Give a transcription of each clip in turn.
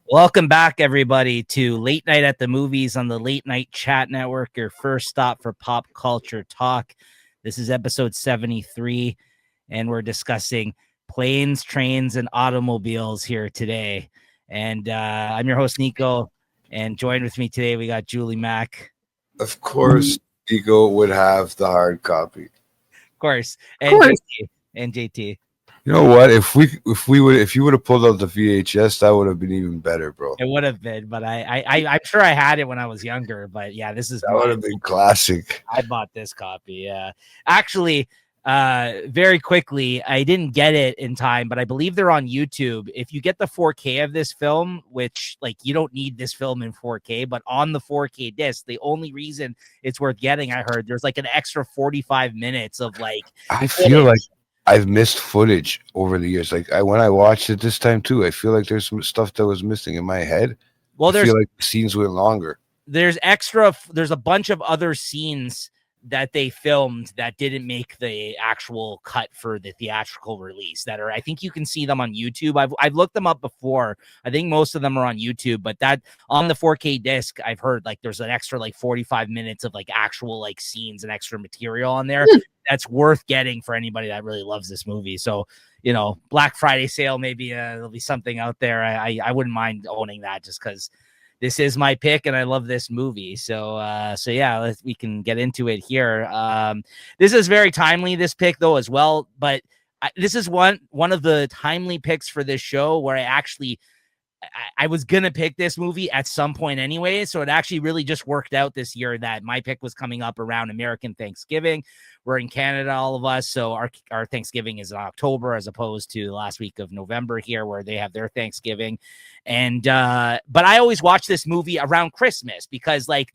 Welcome back, everybody, to Late Night at the Movies on the Late Night Chat Network, your first stop for pop culture talk. This is episode 73, and we're discussing planes, trains, and automobiles here today. And I'm your host, Nico, and joined with me today, we got Julie Mack. Of course, Ego would have the hard copy. Of course, Of course. And JT. You know what? If you would have pulled out the VHS, that would have been even better, bro. It would have been, but I'm sure I had it when I was younger. But yeah, this is That would have been classic. I bought this copy. Yeah, actually, very quickly, I didn't get it in time, but I believe they're on YouTube. If you get the 4K of this film, which like you don't need this film in 4K, but on the 4K disc, the only reason it's worth getting, I heard, there's like an extra 45 minutes of like. I feel like I've missed footage over the years. Like when I watched it this time too, I feel like there's some stuff that was missing in my head. Well, I feel like the scenes went longer. There's a bunch of other scenes that they filmed that didn't make the actual cut for the theatrical release that are, I think you can see them on YouTube. I've looked them up before. I think most of them are on YouTube, but that on the 4K disc, I've heard like there's an extra like 45 minutes of like actual like scenes and extra material on there. That's worth getting for anybody that really loves this movie. So, you know, Black Friday sale, maybe there'll be something out there. I wouldn't mind owning that just because this is my pick and I love this movie. So yeah, we can get into it here. This is very timely, this pick though, as well. But this is one of the timely picks for this show where I was going to pick this movie at some point anyway. So it actually really just worked out this year that my pick was coming up around American Thanksgiving. We're in Canada, all of us. So our Thanksgiving is in October as opposed to the last week of November here where they have their Thanksgiving. And, but I always watch this movie around Christmas because like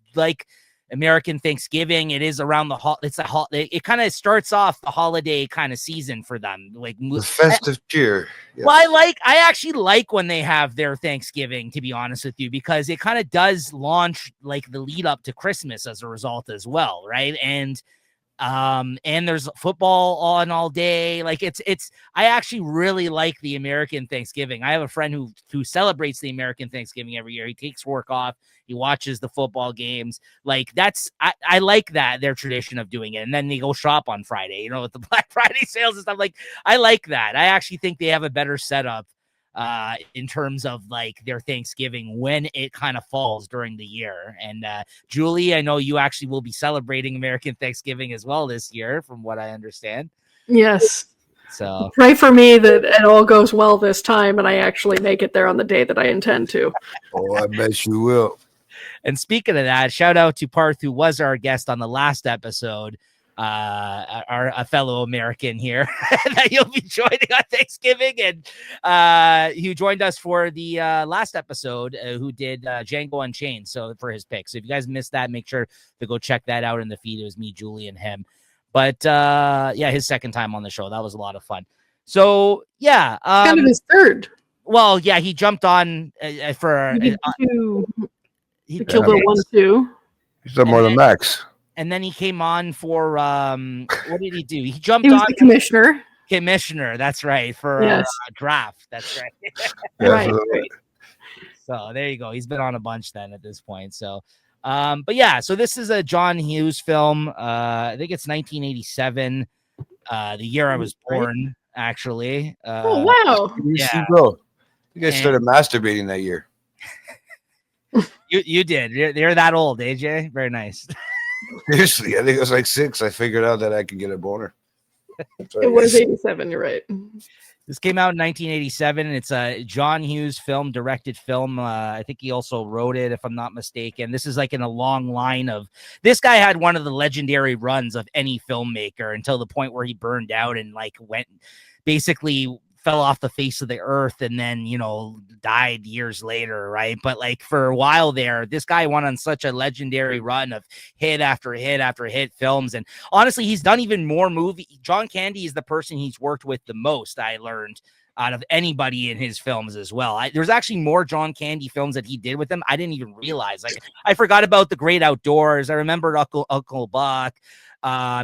American Thanksgiving, it is around it kind of starts off the holiday kind of season for them, like the festive cheer. Yeah. Well, I actually like when they have their Thanksgiving, to be honest with you, because it kind of does launch like the lead up to Christmas as a result as well, right? And there's football on all day. Like I actually really like the American Thanksgiving. I have a friend who celebrates the American Thanksgiving every year. He takes work off. He watches the football games. Like I like that, their tradition of doing it. And then they go shop on Friday, you know, with the Black Friday sales and stuff. Like I like that. I actually think they have a better setup in terms of like their Thanksgiving when it kind of falls during the year. And Julie, I know you actually will be celebrating American Thanksgiving as well this year, from what I understand. Yes. So pray for me that it all goes well this time and I actually make it there on the day that I intend to. Oh, I bet you will. And speaking of that, shout out to Parth, who was our guest on the last episode. A fellow American here that you'll be joining on Thanksgiving, and who joined us for the last episode, who did Django Unchained. So for his pick. So if you guys missed that, make sure to go check that out in the feed. It was me, Julie, and him. But yeah, his second time on the show. That was a lot of fun. So yeah, kind of his third. Well, yeah, he jumped on for he killed the 1-2. He's done more than Max. And then he came on for what did he do? He jumped on the commissioner. Commissioner, that's right, for draft. That's right. Right. So there you go. He's been on a bunch then at this point. So but yeah, so this is a John Hughes film. I think it's 1987. The year I was born, actually. Oh wow. Yeah. Bro. You guys started masturbating that year. You did. You're that old, AJ. Very nice. Seriously, I think it was like 6. I figured out that I could get a boner. It was 87. You're right. This came out in 1987, and it's a John Hughes directed film. I think he also wrote it, if I'm not mistaken. This is like in a long line of... This guy had one of the legendary runs of any filmmaker until the point where he burned out and like basically fell off the face of the earth and then, you know, died years later, right? But like for a while there, this guy went on such a legendary run of hit after hit after hit films. And honestly, he's done even more movies. John Candy is the person he's worked with the most, I learned, out of anybody in his films as well. There's actually more John Candy films that he did with him. I didn't even realize. Like I forgot about The Great Outdoors. I remembered Uncle Buck.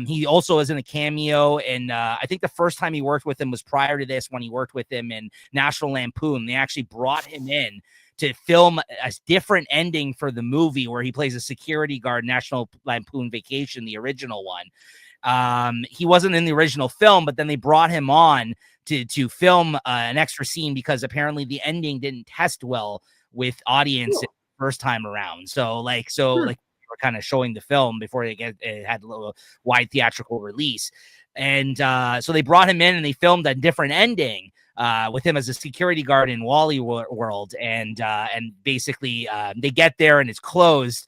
He also was in a cameo, and I think the first time he worked with him was prior to this, when he worked with him in National Lampoon. They actually brought him in to film a different ending for the movie where he plays a security guard, National Lampoon Vacation, the original one. He wasn't in the original film, but then they brought him on to film an extra scene because apparently the ending didn't test well with audience first time around. So like we're kind of showing the film before it had a little wide theatrical release. And so they brought him in and they filmed a different ending with him as a security guard in Wally World. And basically they get there and it's closed.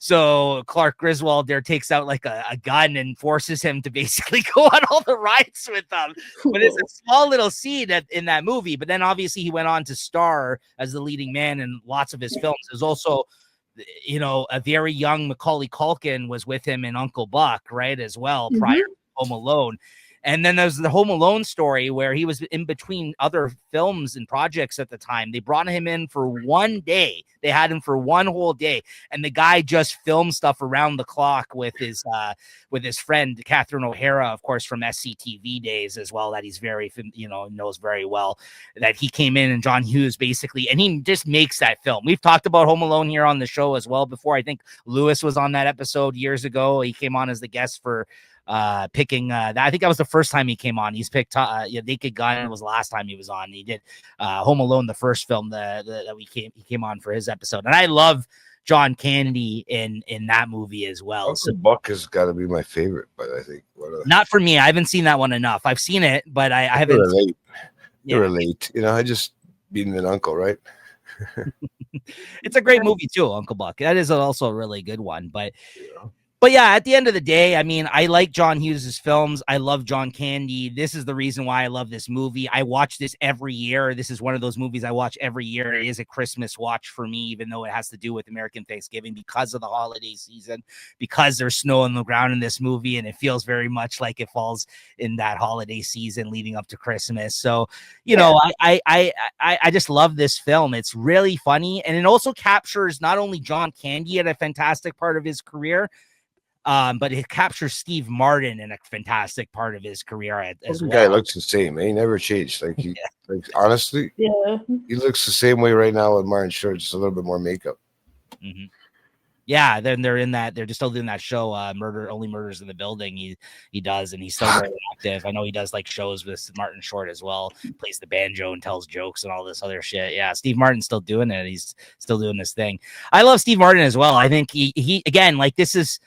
So Clark Griswold there takes out like a gun and forces him to basically go on all the rides with them. But it's a small little scene in that movie. But then obviously he went on to star as the leading man in lots of his films. There's also, a very young Macaulay Culkin was with him in Uncle Buck, right, as well, prior to Home Alone. And then there's the Home Alone story where he was in between other films and projects at the time. They brought him in for one day. They had him for one whole day. And the guy just filmed stuff around the clock with his friend, Catherine O'Hara, of course, from SCTV days as well, that he's very, knows very well, that he came in and John Hughes basically, and he just makes that film. We've talked about Home Alone here on the show as well before. I think Lewis was on that episode years ago. He came on as the guest for picking I think that was the first time he came on. He's picked Naked Gun was the last time he was on. He did Home Alone, the first film that he came on for his episode. And I love John Candy in that movie as well. Uncle Buck has got to be my favorite, but I think not for me. I haven't seen that one enough. I've seen it, but I haven't. You relate. I just being an uncle, right? It's a great movie too, Uncle Buck. That is also a really good one, But yeah, at the end of the day, I mean, I like John Hughes's films. I love John Candy. This is the reason why I love this movie. I watch this every year. This is one of those movies I watch every year. It is a Christmas watch for me, even though it has to do with American Thanksgiving because of the holiday season, because there's snow on the ground in this movie, and it feels very much like it falls in that holiday season leading up to Christmas. So, I just love this film. It's really funny, and it also captures not only John Candy at a fantastic part of his career, but it captures Steve Martin in a fantastic part of his career as well. The guy looks the same. He never changed. Like honestly, he looks the same way right now with Martin Short, just a little bit more makeup. Mm-hmm. Yeah, then they're just still doing that show, Only Murders in the Building. He does, and he's still very active. I know he does like shows with Martin Short as well. He plays the banjo and tells jokes and all this other shit. Yeah, Steve Martin's still doing it. He's still doing this thing. I love Steve Martin as well. I think he again, like, this is,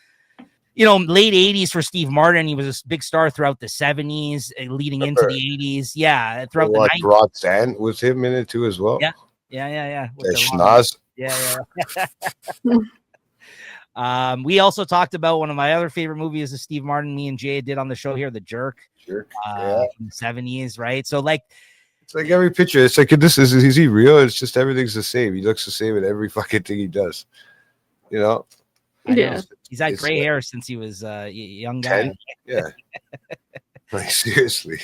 late 80s for Steve Martin. He was a big star throughout the 70s, leading into the 80s. Yeah, throughout the 90s. Roxanne was him in it too as well. Yeah. Schnoz. Yeah. We also talked about one of my other favorite movies of Steve Martin. Me and Jay did on the show here, The Jerk. In the 70s, right? So like, it's like every picture. It's like, is he real? It's just everything's the same. He looks the same in every fucking thing he does. Yeah. He's had gray hair since he was a young guy. 10? Yeah. Like, seriously.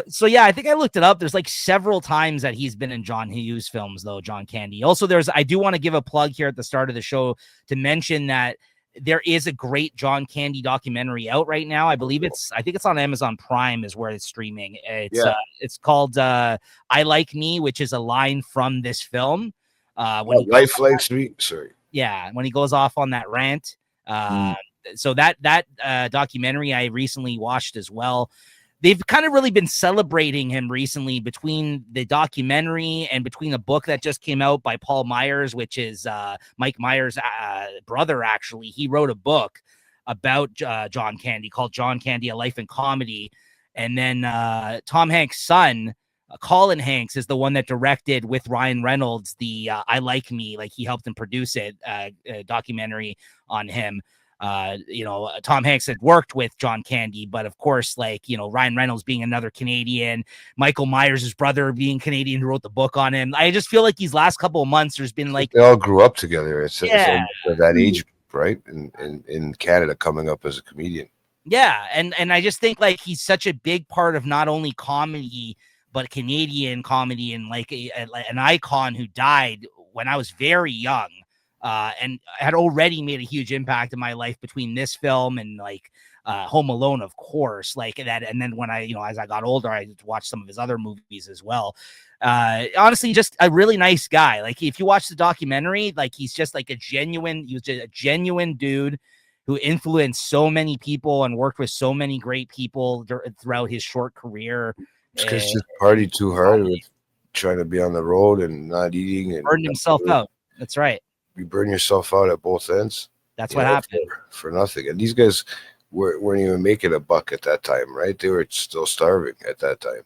So yeah, I think I looked it up. There's like several times that he's been in John Hughes films, though, John Candy. Also, I do want to give a plug here at the start of the show to mention that there is a great John Candy documentary out right now. I think it's on Amazon Prime is where it's streaming. It's called I Like Me, which is a line from this film. Life Likes Me. Sorry. Yeah, when he goes off on that rant. So that documentary I recently watched as well. They've kind of really been celebrating him recently between the documentary and between a book that just came out by Paul Myers, which is Mike Myers' brother, actually. He wrote a book about John Candy called John Candy, A Life in Comedy. And then Tom Hanks' son, Colin Hanks, is the one that directed with Ryan Reynolds the I Like Me, like he helped him produce it, documentary on him. Tom Hanks had worked with John Candy, but of course, Ryan Reynolds being another Canadian, Michael Myers' brother being Canadian who wrote the book on him. I just feel like these last couple of months, there's been like, they all grew up together. It's that age group, right? In Canada, coming up as a comedian. Yeah. And I just think like he's such a big part of not only comedy, but Canadian comedy, and like an icon who died when I was very young. And had already made a huge impact in my life between this film and like Home Alone, of course, like that. And then when I, as I got older, I watched some of his other movies as well. Honestly, just a really nice guy. Like if you watch the documentary, like he was just a genuine dude who influenced so many people and worked with so many great people throughout his short career. Because just party too hard with trying to be on the road and not eating and burned himself out. That's right. You burn yourself out at both ends. That's what happened for nothing. And these guys weren't even making a buck at that time, right? They were still starving at that time,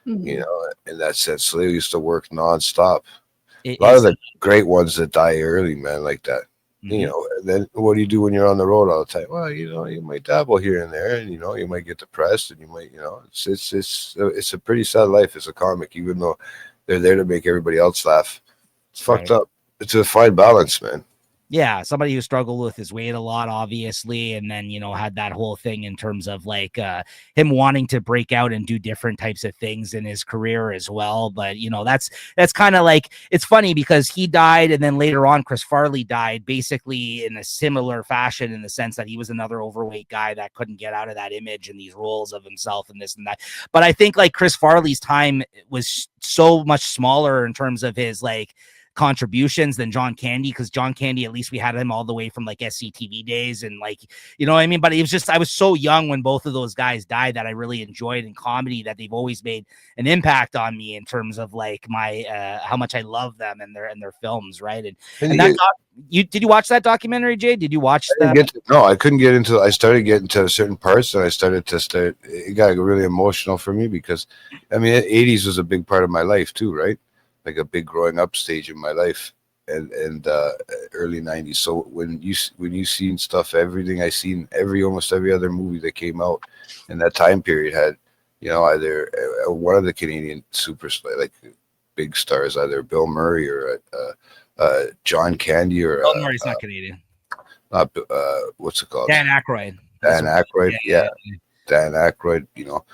you know, in that sense. So they used to work nonstop. A lot of the great ones that die early, man, like that. You know, and then what do you do when you're on the road all the time? Well, you know, you might dabble here and there, and you know, you might get depressed, and you might, you know, it's a pretty sad life as a comic, even though they're there to make everybody else laugh. It's fucked up. It's a fine balance, man. Yeah, somebody who struggled with his weight a lot, obviously, and then, you know, had that whole thing in terms of like him wanting to break out and do different types of things in his career as well. But, you know, that's kind of like, it's funny because he died and then later on Chris Farley died basically in a similar fashion, in the sense that he was another overweight guy that couldn't get out of that image and these roles of himself and this and that. But I think like Chris Farley's time was so much smaller in terms of his like contributions than John Candy, because John Candy, at least we had him all the way from like SCTV days and like, you know what I mean? But it was just, I was so young when both of those guys died that I really enjoyed in comedy, that they've always made an impact on me in terms of like my how much I love them and their films, right? And that did you watch that documentary, Jay? Did you watch that? No, I couldn't get into. I started getting to certain parts, and it got really emotional for me because, I mean, the 80s was a big part of my life too, right? Like a big growing up stage in my life, and early 90s. So when you seen stuff, everything I seen, almost every other movie that came out in that time period had, you know, either one of the Canadian superstars, like big stars, either Bill Murray or John Candy or Bill Murray's not Canadian. What's it called? Dan Aykroyd. Dan Aykroyd, yeah. Dan Aykroyd, you know.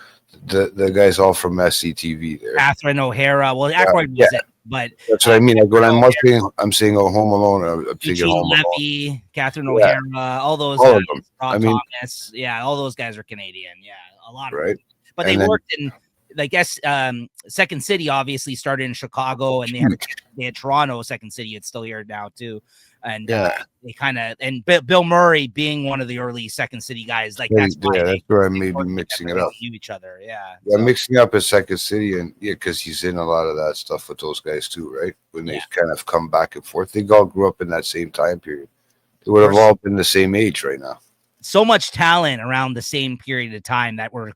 The guys all from SCTV there. Catherine O'Hara. Well, Aykroyd wasn't, but that's what I mean. Like when I'm saying Home Alone, I'm thinking Home Alone. Catherine O'Hara, all those all guys, of them. Rob Thomas, all those guys are Canadian. Yeah, a lot of them. But they worked in, like, Second City obviously started in Chicago, and they had Toronto. Second City, it's still here now too. And they kind of, and Bill Murray being one of the early Second City guys, like that's where I may be mixing it up. Each other, mixing up his Second City, and because he's in a lot of that stuff with those guys too, right? When they kind of come back and forth, they all grew up in that same time period. They would have all been the same age right now. So much talent around the same period of time that we're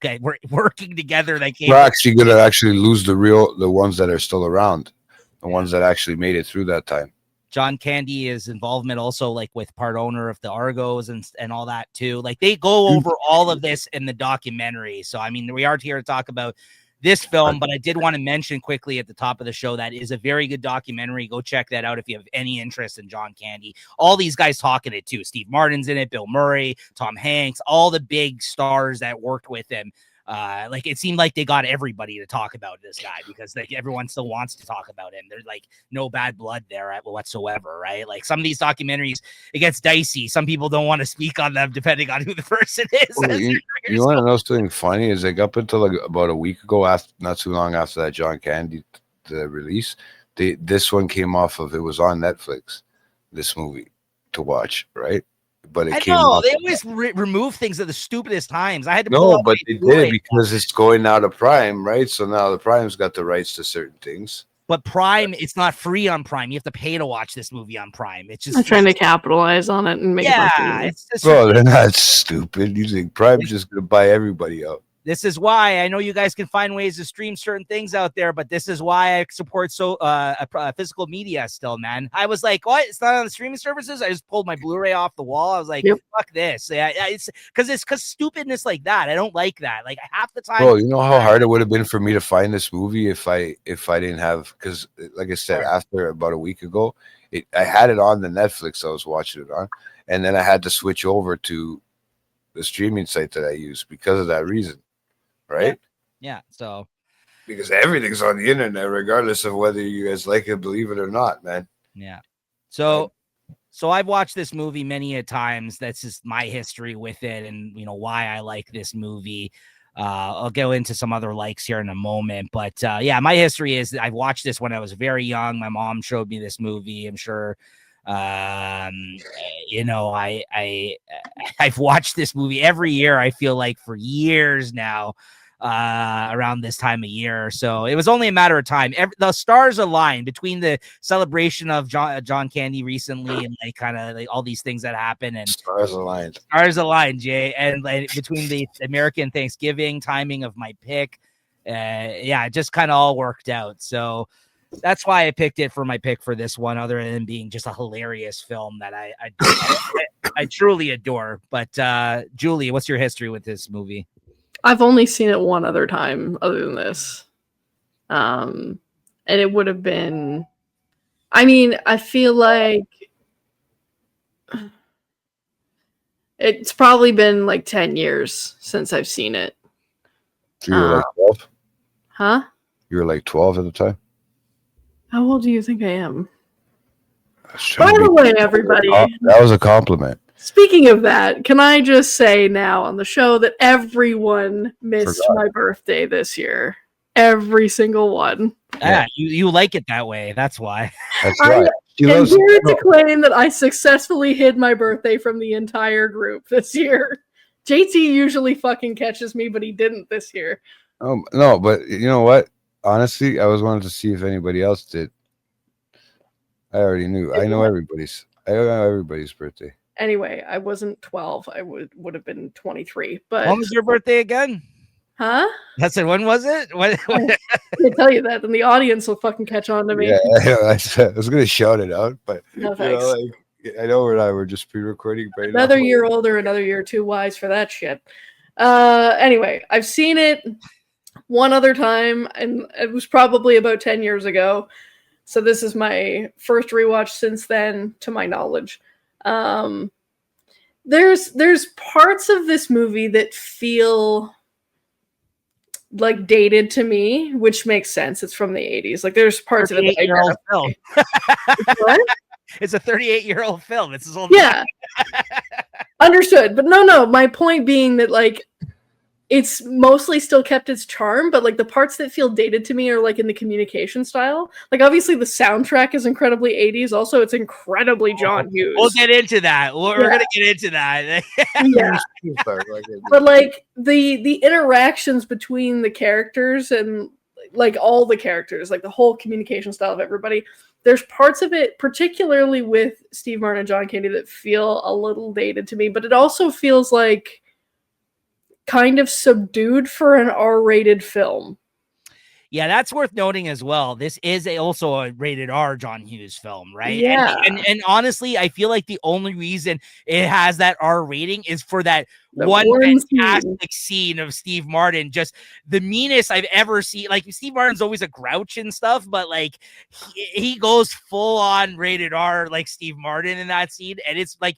working together. We're actually going to lose the ones that are still around, the ones that actually made it through that time. John Candy is involvement also like with part owner of the Argos and all that too. Like they go over all of this in the documentary. So, I mean, we aren't here to talk about this film, but I did want to mention quickly at the top of the show that is a very good documentary. Go check that out if you have any interest in John Candy. All these guys talk in it too. Steve Martin's in it, Bill Murray, Tom Hanks, all the big stars that worked with him. Like it seemed like they got everybody to talk about this guy because like everyone still wants to talk about him. There's like no bad blood there whatsoever, right? Like some of these documentaries, it gets dicey. Some people don't want to speak on them depending on who the person is. Well, you want to know something funny? Is like up until like about a week ago, not too long after that John Candy the release, this one came off of, it was on Netflix, this movie to watch, right? But it came off. They always remove things at the stupidest times. I had to but they did it because it's going now to Prime, right? So now the Prime's got the rights to certain things. But Prime, it's not free on Prime. You have to pay to watch this movie on Prime. It's just I'm trying to capitalize on it and make it. It's just, bro, they're not stupid. You think Prime's just gonna buy everybody out? This is why I know you guys can find ways to stream certain things out there, but this is why I support physical media still, man. I was like, what? It's not on the streaming services? I just pulled my Blu-ray off the wall. I was like, fuck this. It's because stupidness like that. I don't like that. Like half the time. Bro, you know how hard it would have been for me to find this movie if I didn't have, because like I said, after about a week ago, I had it on the Netflix I was watching it on, and then I had to switch over to the streaming site that I use because of that reason. Right? Yeah. So because everything's on the internet, regardless of whether you guys like it, believe it or not, man. Yeah. So I've watched this movie many a times. That's just my history with it, and you know why I like this movie. I'll go into some other likes here in a moment, but yeah, my history is I watched this when I was very young. My mom showed me this movie. I'm sure, you know, I've watched this movie every year. I feel like for years now, around this time of year. So it was only a matter of time. The stars aligned between the celebration of John Candy recently and like kind of like all these things that happen, and Stars aligned. Stars aligned, Jay, and like between the American Thanksgiving timing of my pick, yeah, it just kind of all worked out. So that's why I picked it for my pick for this one, other than being just a hilarious film that I truly adore. But Julie, what's your history with this movie? I've only seen it one other time other than this. And it would have been, I mean, I feel like it's probably been like 10 years since I've seen it. You were like 12? Huh? You were like 12 at the time? How old do you think I am? By the way, everybody. That was a compliment. Speaking of that, can I just say now on the show that everyone missed my birthday this year? Every single one. Yeah, you like it that way. That's why. That's right. I'm here to claim that I successfully hid my birthday from the entire group this year. JT usually fucking catches me, but he didn't this year. No, but you know what? Honestly, I was wanting to see if anybody else did. I already knew. I know everybody's birthday. Anyway, I wasn't 12. I would have been 23. But when was your birthday again? Huh? I said, when was it? What? I can't tell you that, then the audience will fucking catch on to me. Yeah, I was gonna shout it out, but no thanks. I know we're just pre-recording. Right another year older, another year too wise for that shit. Anyway, I've seen it one other time, and it was probably about 10 years ago. So this is my first rewatch since then, to my knowledge. There's parts of this movie that feel like dated to me, which makes sense. It's from the 80s. Like there's parts of it that film. What? It's a 38-year-old film. It's all yeah. Understood. But no, my point being that like it's mostly still kept its charm, but like the parts that feel dated to me are like in the communication style. Like obviously the soundtrack is incredibly 80s. Also, it's incredibly John Hughes. We'll get into that. We're gonna get into that. Yeah. But like the interactions between the characters and like all the characters, like the whole communication style of everybody, there's parts of it, particularly with Steve Martin and John Candy, that feel a little dated to me, but it also feels like kind of subdued for an R-rated film. Yeah, that's worth noting as well. This is also a rated R John Hughes film, right? Yeah. And honestly, I feel like the only reason it has that R rating is for that one fantastic scene of Steve Martin, just the meanest I've ever seen. Like Steve Martin's always a grouch and stuff, but like he goes full on rated R like Steve Martin in that scene, and it's like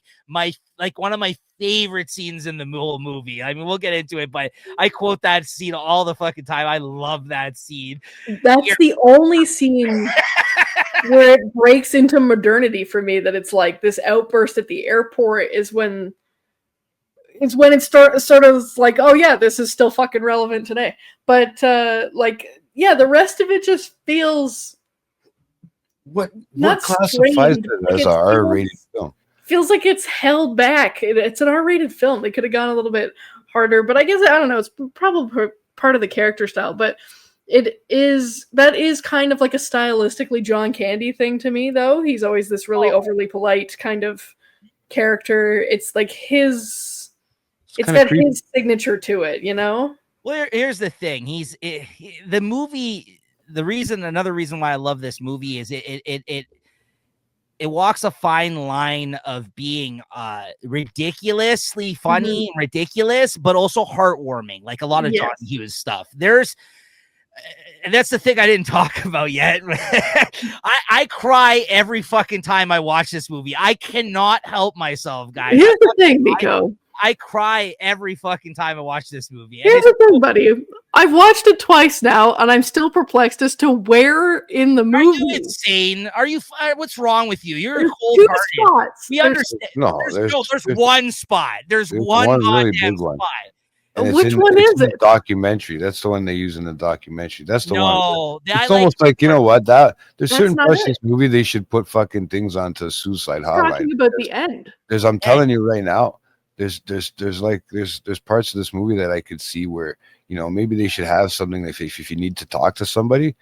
one of my favorite scenes in the whole movie. I mean, we'll get into it, but I quote that scene all the fucking time. I love that scene. That's the only scene where it breaks into modernity for me, that it's like this outburst at the airport is when it sort of like, oh yeah, this is still fucking relevant today. But like, yeah, the rest of it just feels what classifies it as an R-rated film? Feels like it's held back. It's an R-rated film. They could have gone a little bit harder, but I guess, I don't know, it's probably part of the character style, but that is kind of like a stylistically John Candy thing to me, though. He's always this really overly polite kind of character. It's like his signature to it, you know? Well, here's the thing. The movie, another reason why I love this movie is it walks a fine line of being ridiculously funny, ridiculous, but also heartwarming, like a lot of John Hughes stuff. And that's the thing I didn't talk about yet. I cry every fucking time I watch this movie. I cannot help myself, guys. Here's the thing, Nico. I cry every fucking time I watch this movie. Here's the thing, buddy. I've watched it twice now, and I'm still perplexed as to where in the movie. Are you insane? What's wrong with you? You're cold-hearted. We understand. No, there's one spot. There's one really goddamn big one. spot. And Which one it's is in the it? documentary. That's the one they use in the documentary. That's the one. No, It's almost like, you know what, that there's That's certain not parts of it. this movie they should put fucking things onto Suicide Hotline. Talking about the end. Because I'm telling you right now, there's parts of this movie that I could see where, you know, maybe they should have something that if you need to talk to somebody,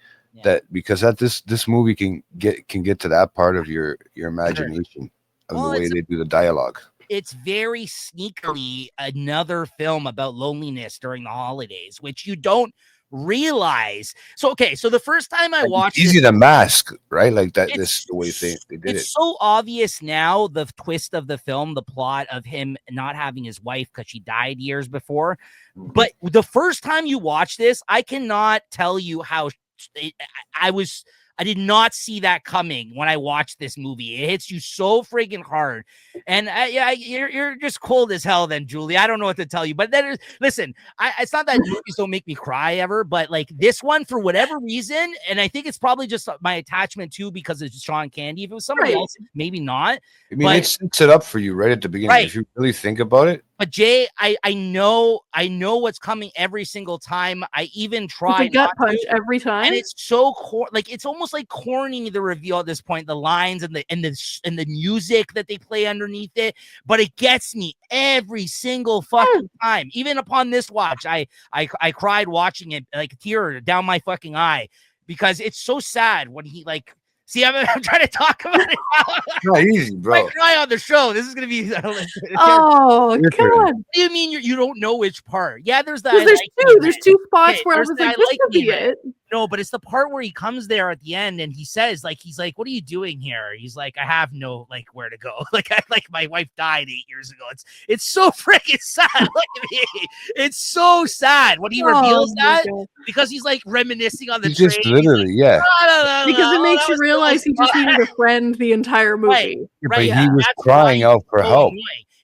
that because that this movie can get to that part of your imagination of the way they do the dialogue. It's very sneakily another film about loneliness during the holidays, which you don't realize. So okay, so the first time I watched easy to mask, right? Like that. It's- This is the way they did it. it's so obvious now, the twist of the film, the plot of him not having his wife because she died years before. But the first time you watch this, I cannot tell you how I did not see that coming when I watched this movie. It hits you so friggin' hard. And you're just cold as hell then, Julie. I don't know what to tell you. But then, listen, it's not that movies don't make me cry ever, but like this one, for whatever reason, and I think it's probably just my attachment too because it's Sean Candy. If it was somebody else, maybe not. I mean, it sets it up for you right at the beginning. If you really think about it. But Jay, I know what's coming every single time. I even try It's a gut punch every time, and it's so like it's almost like corny the reveal at this point. The lines and the music that they play underneath it, but it gets me every single fucking time. Even upon this watch, I cried watching it, like a tear down my fucking eye because it's so sad when he like. See, I'm trying to talk about it now. Not easy, bro. I cry on the show. This is gonna be. Oh God! What do you mean you don't know which part? Yeah, there's that. There's two spots where I was like, this could be it. No, but it's the part where he comes there at the end and he says, like, he's like, "What are you doing here?" He's like, "I have no like where to go. Like, my wife died 8 years ago. It's so freaking sad. Look at me. It's so sad when he reveals that because he's like reminiscing on the train. Just literally, like, because it makes you realize he just needed a friend the entire movie. Right, but he was crying out for help.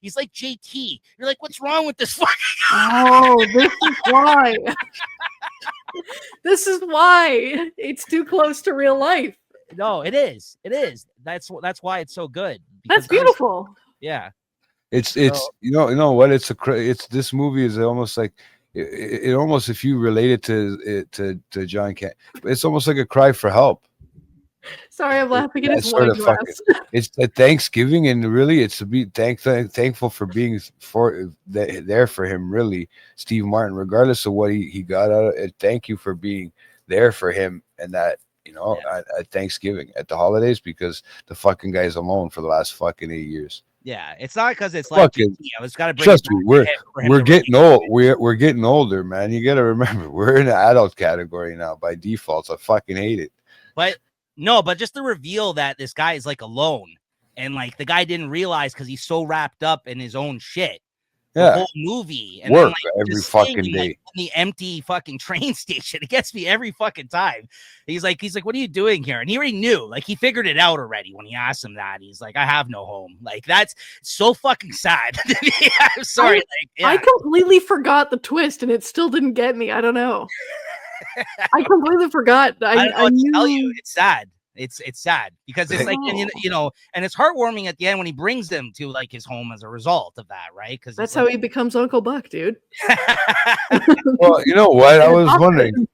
He's like, JT. You're like, what's wrong with this fucking guy? Oh, this is why. This is why it's too close to real life. No, it is. It is. That's why it's so good. That's beautiful. Yeah. It's you know what? It's this movie is almost like it almost, if you relate it to John Candy, it's almost like a cry for help. Sorry, I'm laughing at his wine glass. It's a Thanksgiving, and really, it's to be thankful for being there for him. Really, Steve Martin, regardless of what he got out of it, thank you for being there for him, and that at Thanksgiving, at the holidays, because the fucking guy's alone for the last fucking 8 years. Yeah, it's not because it's like I was gotta bring trust me, we're getting old. We're getting older, man. You gotta remember, we're in the adult category now by default. So I fucking hate it. But no, but just the reveal that this guy is like alone, and like the guy didn't realize because he's so wrapped up in his own shit. The whole movie and work then, like, every fucking day. Like, in the empty fucking train station. It gets me every fucking time. He's like, what are you doing here? And he already knew, like, he figured it out already when he asked him that. He's like, I have no home. Like, that's so fucking sad. I'm sorry. I completely forgot the twist, and it still didn't get me. I don't know. I completely forgot. I don't know what to tell you. It's sad. It's sad because it's like, and, and it's heartwarming at the end when he brings them to like his home as a result of that, right? Because that's how he becomes Uncle Buck, dude. Well, you know what? I was wondering.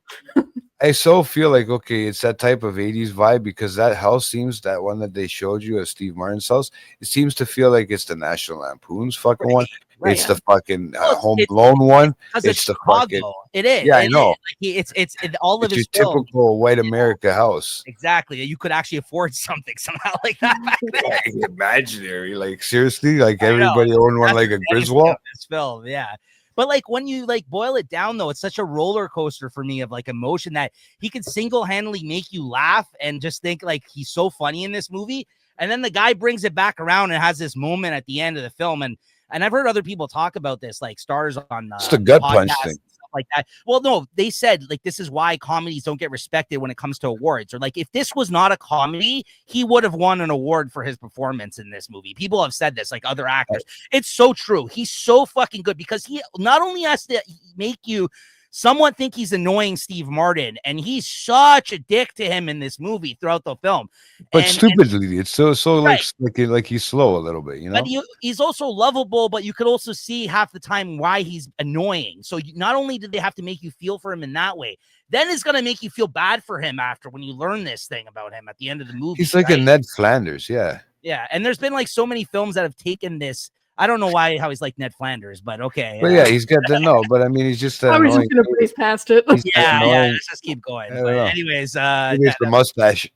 I so feel like, okay, it's that type of 80s vibe because that house that one that they showed you as Steve Martin's house, it seems to feel like it's the National Lampoon's fucking one. Right, it's the fucking Home Alone one. It's the fucking. It is. Yeah, I know. It's all of his your typical white America house. Exactly. You could actually afford something somehow like that. Imaginary, like seriously, like everybody owned one like a Griswold. This film, yeah. But like when you like boil it down, though, it's such a roller coaster for me of like emotion that he could single-handedly make you laugh and just think like he's so funny in this movie. And then the guy brings it back around and has this moment at the end of the film. And I've heard other people talk about this, like stars on it's the gut punch thing. Like that. Well, no, they said like this is why comedies don't get respected when it comes to awards. Or like if this was not a comedy, he would have won an award for his performance in this movie. People have said this, like other actors. It's so true. He's so fucking good because he not only has to make you somewhat think he's annoying Steve Martin, and he's such a dick to him in this movie throughout the film. But And stupidly, it's so Right. like he's slow a little bit, you know. but he's also lovable, but you could also see half the time why he's annoying. So not only did they have to make you feel for him in that way, then it's going to make you feel bad for him after when you learn this thing about him at the end of the movie. He's like right? a Ned Flanders, yeah. Yeah, and there's been like so many films that have taken this. I don't know how he's like Ned Flanders, but okay. But yeah, he's got the no. But I mean, he's just I was just annoying. gonna breeze past it. yeah, annoying. let's just keep going. I don't But know. anyways, Maybe it's the mustache.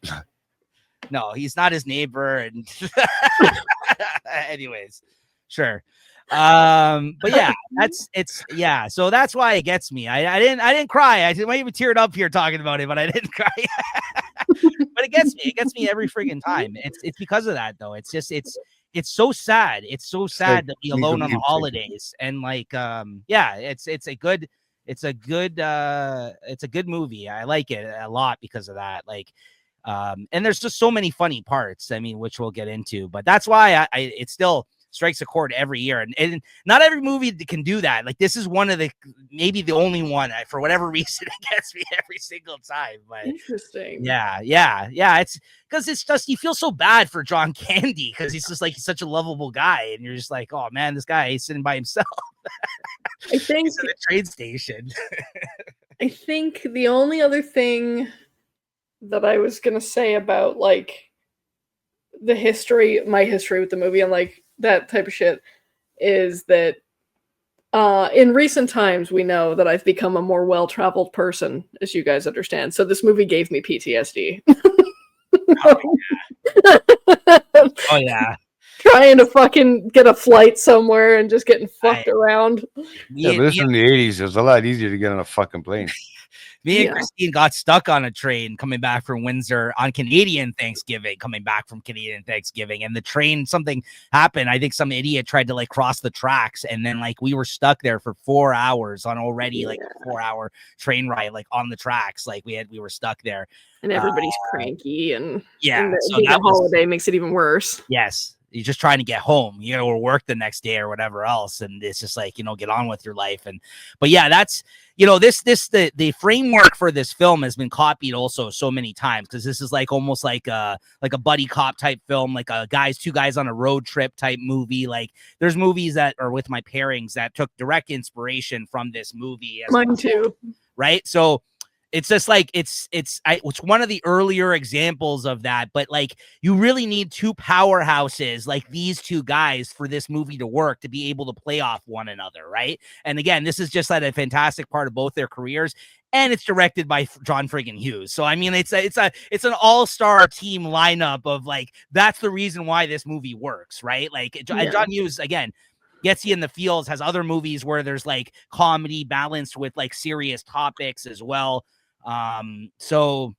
no, he's not his neighbor, and anyways, sure. But yeah, yeah. So that's why it gets me. I didn't cry. I might even teared up here talking about it, but I didn't cry. But it gets me. It gets me every friggin' time. It's because of that though. It's just it's so sad. It's so sad to be alone on the holidays. And like yeah, it's a good movie. I like it a lot because of that. Like and there's just so many funny parts, I mean, which we'll get into, but that's why it still strikes a chord every year, and not every movie can do that. Like this is one of the maybe the only one for whatever reason it gets me every single time. But Interesting. yeah, it's because it's just you feel so bad for John Candy because he's just like he's such a lovable guy, and you're just like, oh man, this guy he's sitting by himself. I think He's at the train station. I think the only other thing that I was gonna say about like my history with the movie and like that type of shit is that in recent times we know that I've become a more well-traveled person, as you guys understand. So this movie gave me PTSD. Oh yeah. Trying to fucking get a flight somewhere and just getting fucked around. Yeah, but this is in the 80s. It was a lot easier to get on a fucking plane. Me and Christine got stuck on a train coming back from Windsor on Canadian Thanksgiving, coming back from Canadian Thanksgiving. And the train, something happened. I think some idiot tried to like cross the tracks. And then like we were stuck there for 4 hours on already like a 4-hour train ride, like on the tracks. Like we were stuck there. And everybody's cranky and so the that holiday makes it even worse. Yes. You're just trying to get home, or work the next day or whatever else. And it's just like, get on with your life. But yeah, that's, the framework for this film has been copied also so many times. Cause this is like almost like a buddy cop type film, like two guys on a road trip type movie. Like there's movies that are with my pairings that took direct inspiration from this movie. Mine too. Right. So it's just like it's one of the earlier examples of that, but like you really need two powerhouses like these two guys for this movie to work, to be able to play off one another, right? And again, this is just like a fantastic part of both their careers, and it's directed by John friggin' Hughes. So I mean, it's an all-star team lineup of like that's the reason why this movie works, right? Like John Hughes again gets you in the feels, has other movies where there's like comedy balanced with like serious topics as well. So,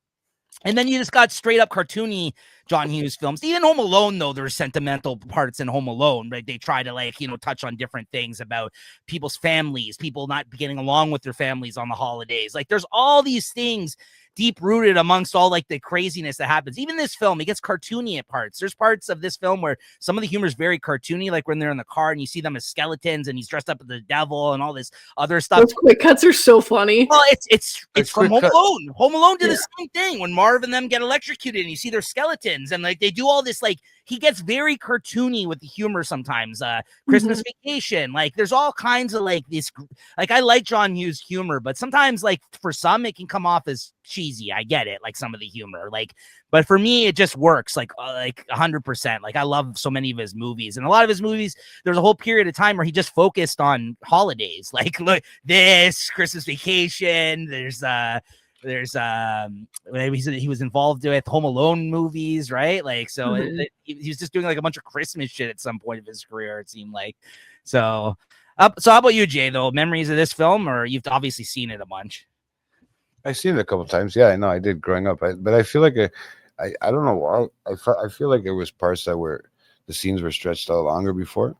and then you just got straight up cartoony John Hughes films. Even Home Alone, though, there's sentimental parts in Home Alone, right? They try to like, touch on different things about people's families, people not getting along with their families on the holidays. Like there's all these things deep rooted amongst all like the craziness that happens. Even this film, it gets cartoony at parts. There's parts of this film where some of the humor is very cartoony, like when they're in the car and you see them as skeletons and he's dressed up as the devil and all this other stuff. Those quick cuts are so funny. Well, it's from Home Alone. Home Alone did Yeah. the same thing when Marv and them get electrocuted and you see their skeletons and like they do all this, like he gets very cartoony with the humor sometimes. Christmas Vacation, like there's all kinds of like this, like I like John Hughes humor, but sometimes like for some it can come off as cheesy. I get it, like some of the humor, like, but for me it just works like 100%. Like I love so many of his movies, and a lot of his movies there's a whole period of time where he just focused on holidays, like look this Christmas Vacation, he was involved with Home Alone movies, right? Like so he was just doing like a bunch of Christmas shit at some point of his career, it seemed like. So how about you, Jay, though? Memories of this film, or you've obviously seen it a bunch? I've seen it a couple times. Yeah, I know I did growing up. But I feel like I don't know why. I feel like there was parts that were the scenes were stretched out longer before.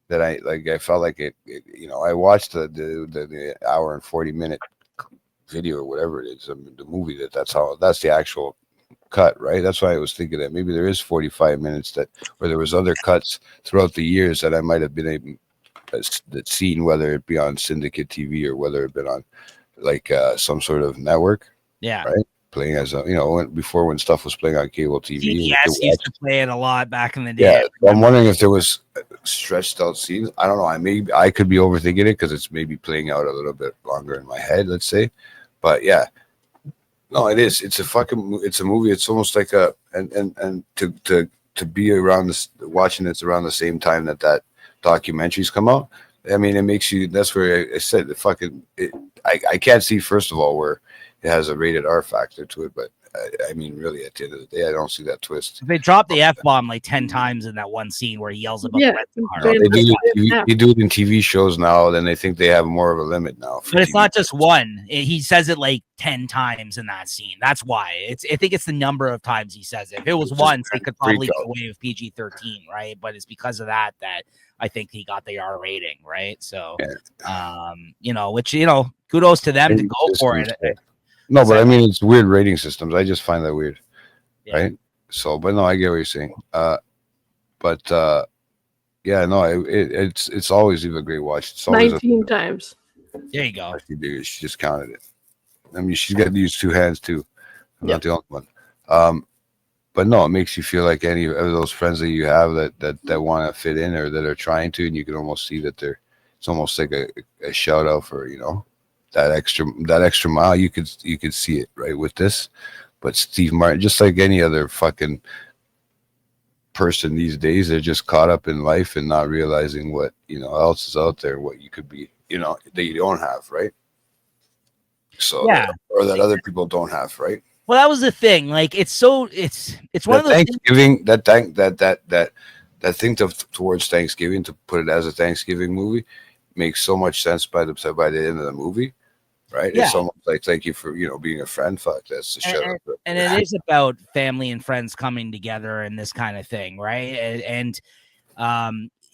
That I felt like it I watched the hour and 40-minute video or whatever it is, the movie that's the actual cut, right? That's why I was thinking that maybe there is 45 minutes where there was other cuts throughout the years that I might have been able that seen, whether it be on Syndicate TV or whether it been on like some sort of network, Yeah. right? Playing as a, before when stuff was playing on cable TV. and you could CBS used watch- to play it a lot back in the day. yeah, so I'm wondering if there was stretched out scenes. I don't know. I could be overthinking it because it's maybe playing out a little bit longer in my head, let's say. But yeah, no, it is. It's a movie. It's almost like and to be around this, watching this around the same time that documentaries come out. I mean, it makes you. That's where I said I can't see, first of all, where it has a rated R factor to it, but I mean, really, at the end of the day, I don't see that twist. They dropped the F-bomb like 10 times in that one scene where he yells about Yeah, the rental car. they- They do it in TV shows now, then they think they have more of a limit now. But it's not just one. He says it like 10 times in that scene. That's why. I think it's the number of times he says it. If it was It's once, just they could probably freak get out. away with PG-13, right? But it's because of that I think he got the R rating, right? So, which kudos to them to go for it. No, but I mean, it's weird rating systems. I just find that weird, Yeah. right? So, but no, I get what you're saying. Yeah, no, it's always a great watch. It's always 19 times. There you go. She just counted it. I mean, she's got to use two hands too. I'm not the only one. But no, it makes you feel like any of those friends that you have that want to fit in or that are trying to, and you can almost see that it's almost like a shout out for that extra mile. You could see it right with this. But Steve Martin, just like any other fucking person these days, they're just caught up in life and not realizing what else is out there, what you could be, that you don't have, right? So Yeah. or that other people don't have, right? Well, that was the thing. Like, it's one of those Thanksgiving, that thing towards Thanksgiving, to put it as a Thanksgiving movie, makes so much sense by the end of the movie, right? Yeah. It's almost like, thank you for being a friend. Fuck, that's the shut up. And it is about family and friends coming together and this kind of thing, right? And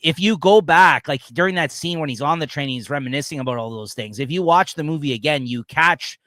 if you go back, like during that scene when he's on the train, he's reminiscing about all those things. If you watch the movie again, you catch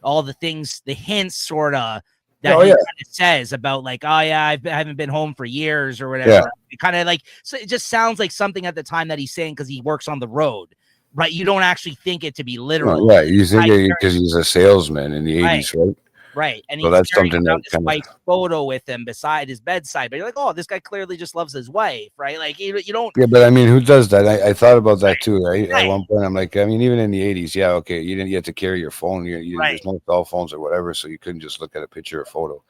all the things, the hints, sort of that he kind of says about, like, oh yeah, I haven't been home for years or whatever. Yeah. It kind of like, so it just sounds like something at the time that he's saying because he works on the road, right? You don't actually think it to be literal, Yeah, you think because he's a salesman in the 80s, right? right? And So he's that's carrying something around that his kind of- wife's photo with him beside his bedside, but you're like, oh, this guy clearly just loves his wife, right? Like, you don't. Yeah, but I mean, who does that? I thought about that too, right? Right. At one point, I'm like, I mean, even in the 80s, yeah, okay, you didn't get to carry your phone. Right. There's no cell phones or whatever, so you couldn't just look at a picture or photo.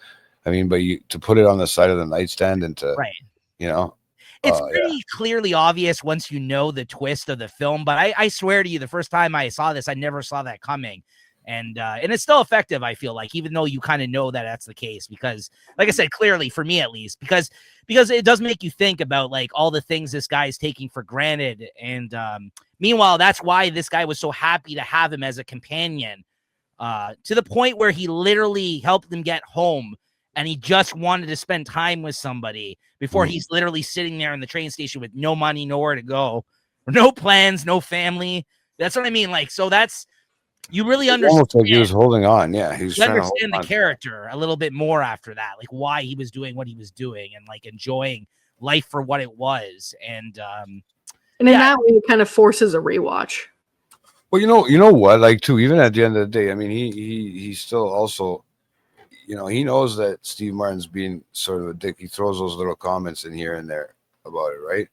I mean, but to put it on the side of the nightstand and to, Right. It's It's pretty clearly obvious once you know the twist of the film, but I swear to you, the first time I saw this, I never saw that coming. And it's still effective, I feel like, even though you kind of know that that's the case, because, like I said, clearly for me at least, because it does make you think about like all the things this guy is taking for granted. And meanwhile, that's why this guy was so happy to have him as a companion, to the point where he literally helped them get home. And he just wanted to spend time with somebody before he's literally sitting there in the train station with no money, nowhere to go, no plans, no family. That's what I mean. Like, so you really understand. almost like he was holding on. Yeah, he was You trying to hold understand the on. character a little bit more after that, like why he was doing what he was doing and like enjoying life for what it was. And And in that way, it kind of forces a rewatch. Well, you know what? Like, too, even at the end of the day, I mean, he still also, he knows that Steve Martin's being sort of a dick. He throws those little comments in here and there about it, right?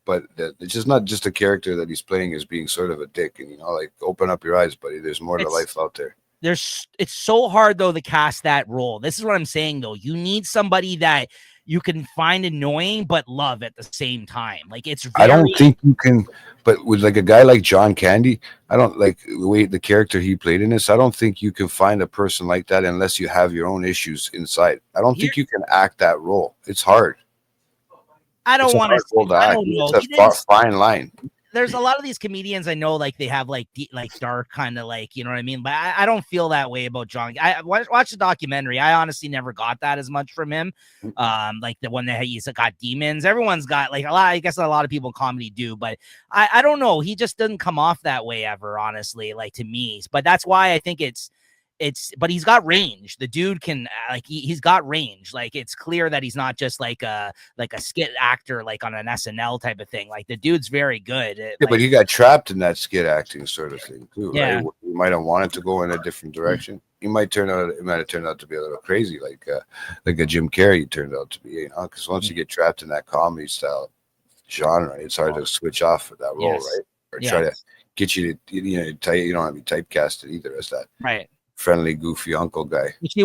But it's just not just a character that he's playing as being sort of a dick. And like, open up your eyes, buddy. There's more to life out there. it's so hard though to cast that role. This is what I'm saying though. You need somebody that you can find annoying but love at the same time. Like, it's I don't think you can, but with like a guy like John Candy, I don't like the way the character he played in this. I don't think you can find a person like that unless you have your own issues inside. I don't think you can act that role. It's hard. I don't want to. I don't know. It's a fine line. There's a lot of these comedians I know, like they have like dark kind of like, you know what I mean? But I don't feel that way about John. I watched the documentary. I honestly never got that as much from him. Like the one that he's got demons. Everyone's got like a lot. I guess a lot of people in comedy do, but I don't know. He just doesn't come off that way ever, honestly, like to me. But that's why I think it's but he's got range. The dude can like he's got range. Like it's clear that he's not just like a skit actor like on an SNL type of thing. Like the dude's very good. Yeah, but he got trapped in that skit acting sort of thing too, Yeah. right? He might have wanted to go in a different direction. It might have turned out to be a little crazy, like a Jim Carrey turned out to be, you know, because once you get trapped in that comedy style genre, it's hard to switch off for that role, Yes. right? Or try to get you to, you know, you don't want to be typecasted either as that right. friendly, goofy uncle guy. Which he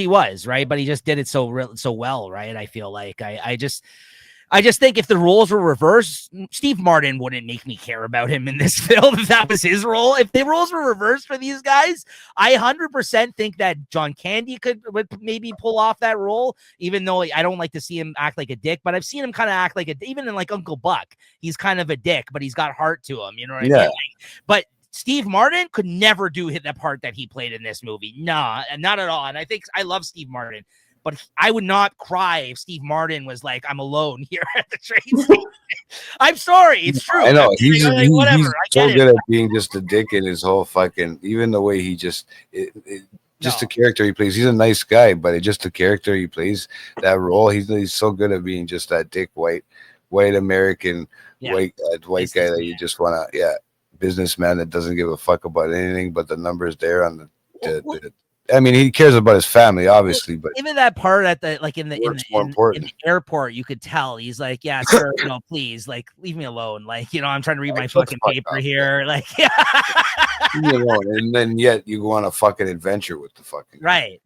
was, right? But he just did it so well, right? I feel like I just think if the roles were reversed, Steve Martin wouldn't make me care about him in this film if that was his role. If the roles were reversed for these guys, I 100% think that John Candy would maybe pull off that role, even though I don't like to see him act like a dick, but I've seen him kind of act like even in like Uncle Buck, he's kind of a dick, but he's got heart to him, you know what I mean? Like, but Steve Martin could never do the part that he played in this movie. Nah, not at all. And I think I love Steve Martin, but I would not cry if Steve Martin was like, I'm alone here at the train station. I'm sorry. It's true. I know. He's whatever. He's so good at being just a dick in his whole fucking, even the way he the character he plays. He's a nice guy, but just the character he plays, that role, he's so good at being just that dick, white American, white guy that you just want to, businessman that doesn't give a fuck about anything but the numbers there on the I mean, he cares about his family, obviously, but even that part at the like in the airport, you could tell he's like, yeah, sir, you know, please, like, leave me alone. Like, you know, I'm trying to read my fucking paper here. Like, yeah. Leave me alone. And then yet you go on a fucking adventure with the fucking right.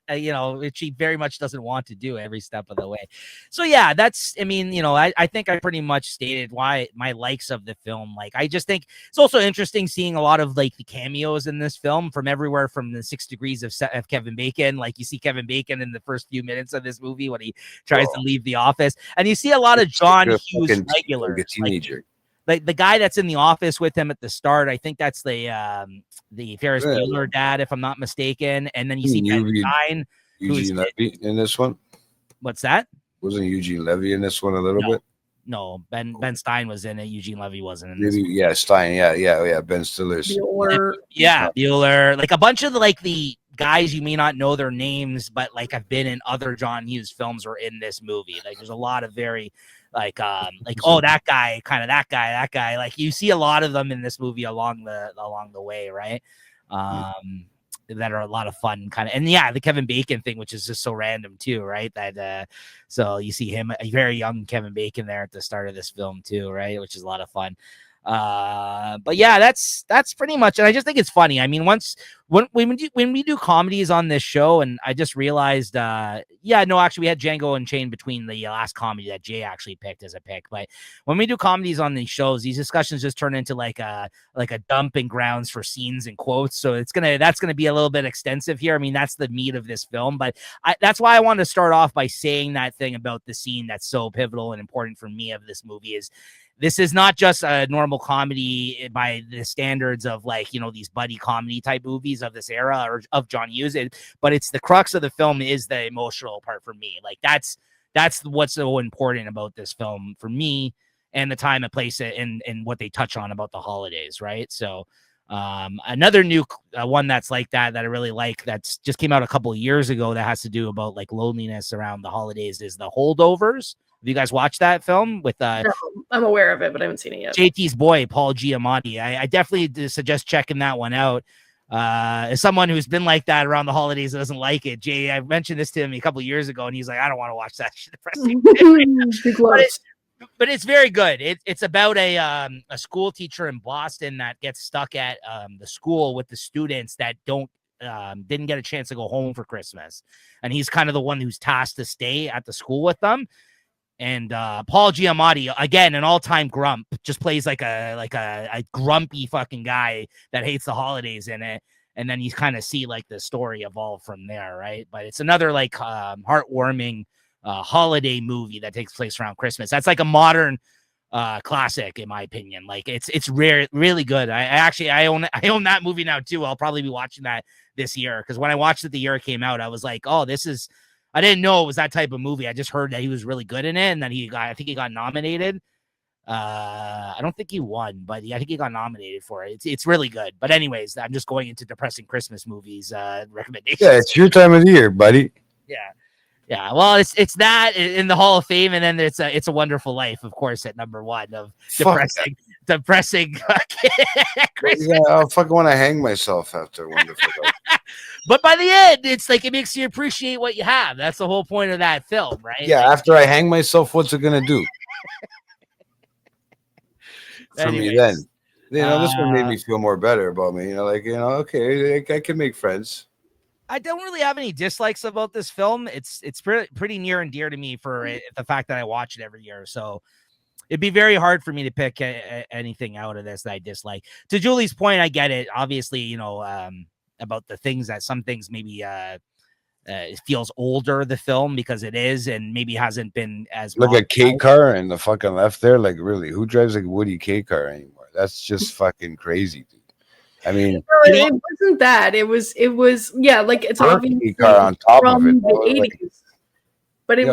You know, which he very much doesn't want to do every step of the way. So yeah, I mean, you know, I think I pretty much stated why my likes of the film. Like, I just think it's also interesting seeing a lot of like the cameos in this film from everywhere from the 6 Degrees of Kevin Bacon. Like you see Kevin Bacon in the first few minutes of this movie when he tries to leave the office, and you see a lot of John Hughes regulars. Like the guy that's in the office with him at the start, I think that's the Ferris Bueller dad, if I'm not mistaken. And then you see Ben Stein. Eugene Levy in this one. What's that? Wasn't Eugene Levy in this one a little bit? No, Ben Stein was in it. Eugene Levy wasn't in this. Yeah, Stein. Yeah. Ben Stiller's. Bueller. Like a bunch of the guys you may not know their names, but like have been in other John Hughes films or in this movie. Like there's a lot of very that guy. Like you see a lot of them in this movie along the way, right? That are a lot of fun kind of, and the Kevin Bacon thing, which is just so random too, right? That so you see him, a very young Kevin Bacon there at the start of this film too, right? Which is a lot of fun. But yeah, that's pretty much, and I just think it's funny. I mean, when we do comedies on this show, and I just realized, actually we had Django Unchained between the last comedy that Jay actually picked as a pick. But when we do comedies on these shows, these discussions just turn into like a dumping grounds for scenes and quotes. So that's gonna be a little bit extensive here. I mean, that's the meat of this film, but that's why I wanted to start off by saying that thing about the scene that's so pivotal and important for me of this movie is. This is not just a normal comedy by the standards of like, you know, these buddy comedy type movies of this era or of John Hughes, but it's the crux of the film is the emotional part for me. Like that's what's so important about this film for me and the time and place and what they touch on about the holidays. Right. So another new one that's like that I really like that's just came out a couple of years ago that has to do about like loneliness around the holidays is The Holdovers. Have you guys watched that film with No, I'm aware of it, but I haven't seen it yet. JT's boy, Paul Giamatti. I definitely suggest checking that one out. As someone who's been like that around the holidays and doesn't like it, Jay, I mentioned this to him a couple of years ago, and he's like, I don't want to watch that shit. Too close. But it's very good. It's about a school teacher in Boston that gets stuck at the school with the students that didn't get a chance to go home for Christmas, and he's kind of the one who's tasked to stay at the school with them. And Paul Giamatti, again, an all-time grump, just plays like a grumpy fucking guy that hates the holidays in it. And then you kind of see like the story evolve from there, right? But it's another like heartwarming holiday movie that takes place around Christmas. That's like a modern classic, in my opinion. Like it's really good. I own that movie now too. I'll probably be watching that this year because when I watched it the year it came out, I was like, oh, this is. I didn't know it was that type of movie. I just heard that he was really good in it and that I think he got nominated. I don't think he won, but I think he got nominated for it. It's really good. But anyways, I'm just going into depressing Christmas movies recommendations. Yeah, it's your time of the year, buddy. Yeah. Well, it's that in the Hall of Fame, and then it's a Wonderful Life, of course, at number one of depressing Christmas. Yeah, I fucking want to hang myself after Wonderful Life. But by the end, it's like it makes you appreciate what you have. That's the whole point of that film, right? Yeah, like, after I hang myself, what's it gonna do for me then? This one made me feel more better about me. Okay, I can make friends. I don't really have any dislikes about this film. It's pretty near and dear to me for the fact that I watch it every year. So it'd be very hard for me to pick anything out of this that I dislike. To Julie's point, I get it. Obviously, about the things that some things maybe it feels older, the film, because it is, and maybe hasn't been as look at K car in the fucking left there. Like, really, who drives like a Woody K car anymore? That's just fucking crazy, dude. I mean, it wasn't that. It was yeah, like it's obviously car on top of it, the 80s, but it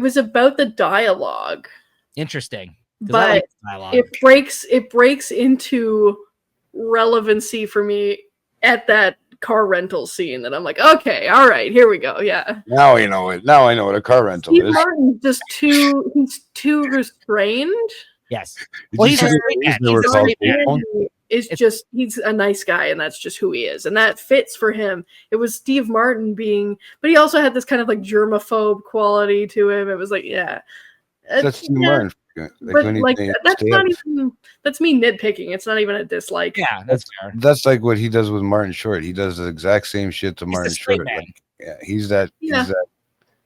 was about the dialogue. Interesting, but it breaks into relevancy for me at that car rental scene that I'm like, okay, all right, here we go. Yeah. Now I know it. Now I know what a car rental Steve is. Martin he's too restrained. Yes. Well, he's a nice guy, and that's just who he is, and that fits for him. It was Steve Martin but he also had this kind of like germaphobe quality to him. It was like, yeah, that's Steve Martin. That's me nitpicking. It's not even a dislike. Yeah, that's fair. That's like what he does with Martin Short. He does the exact same shit to Martin Short. He's that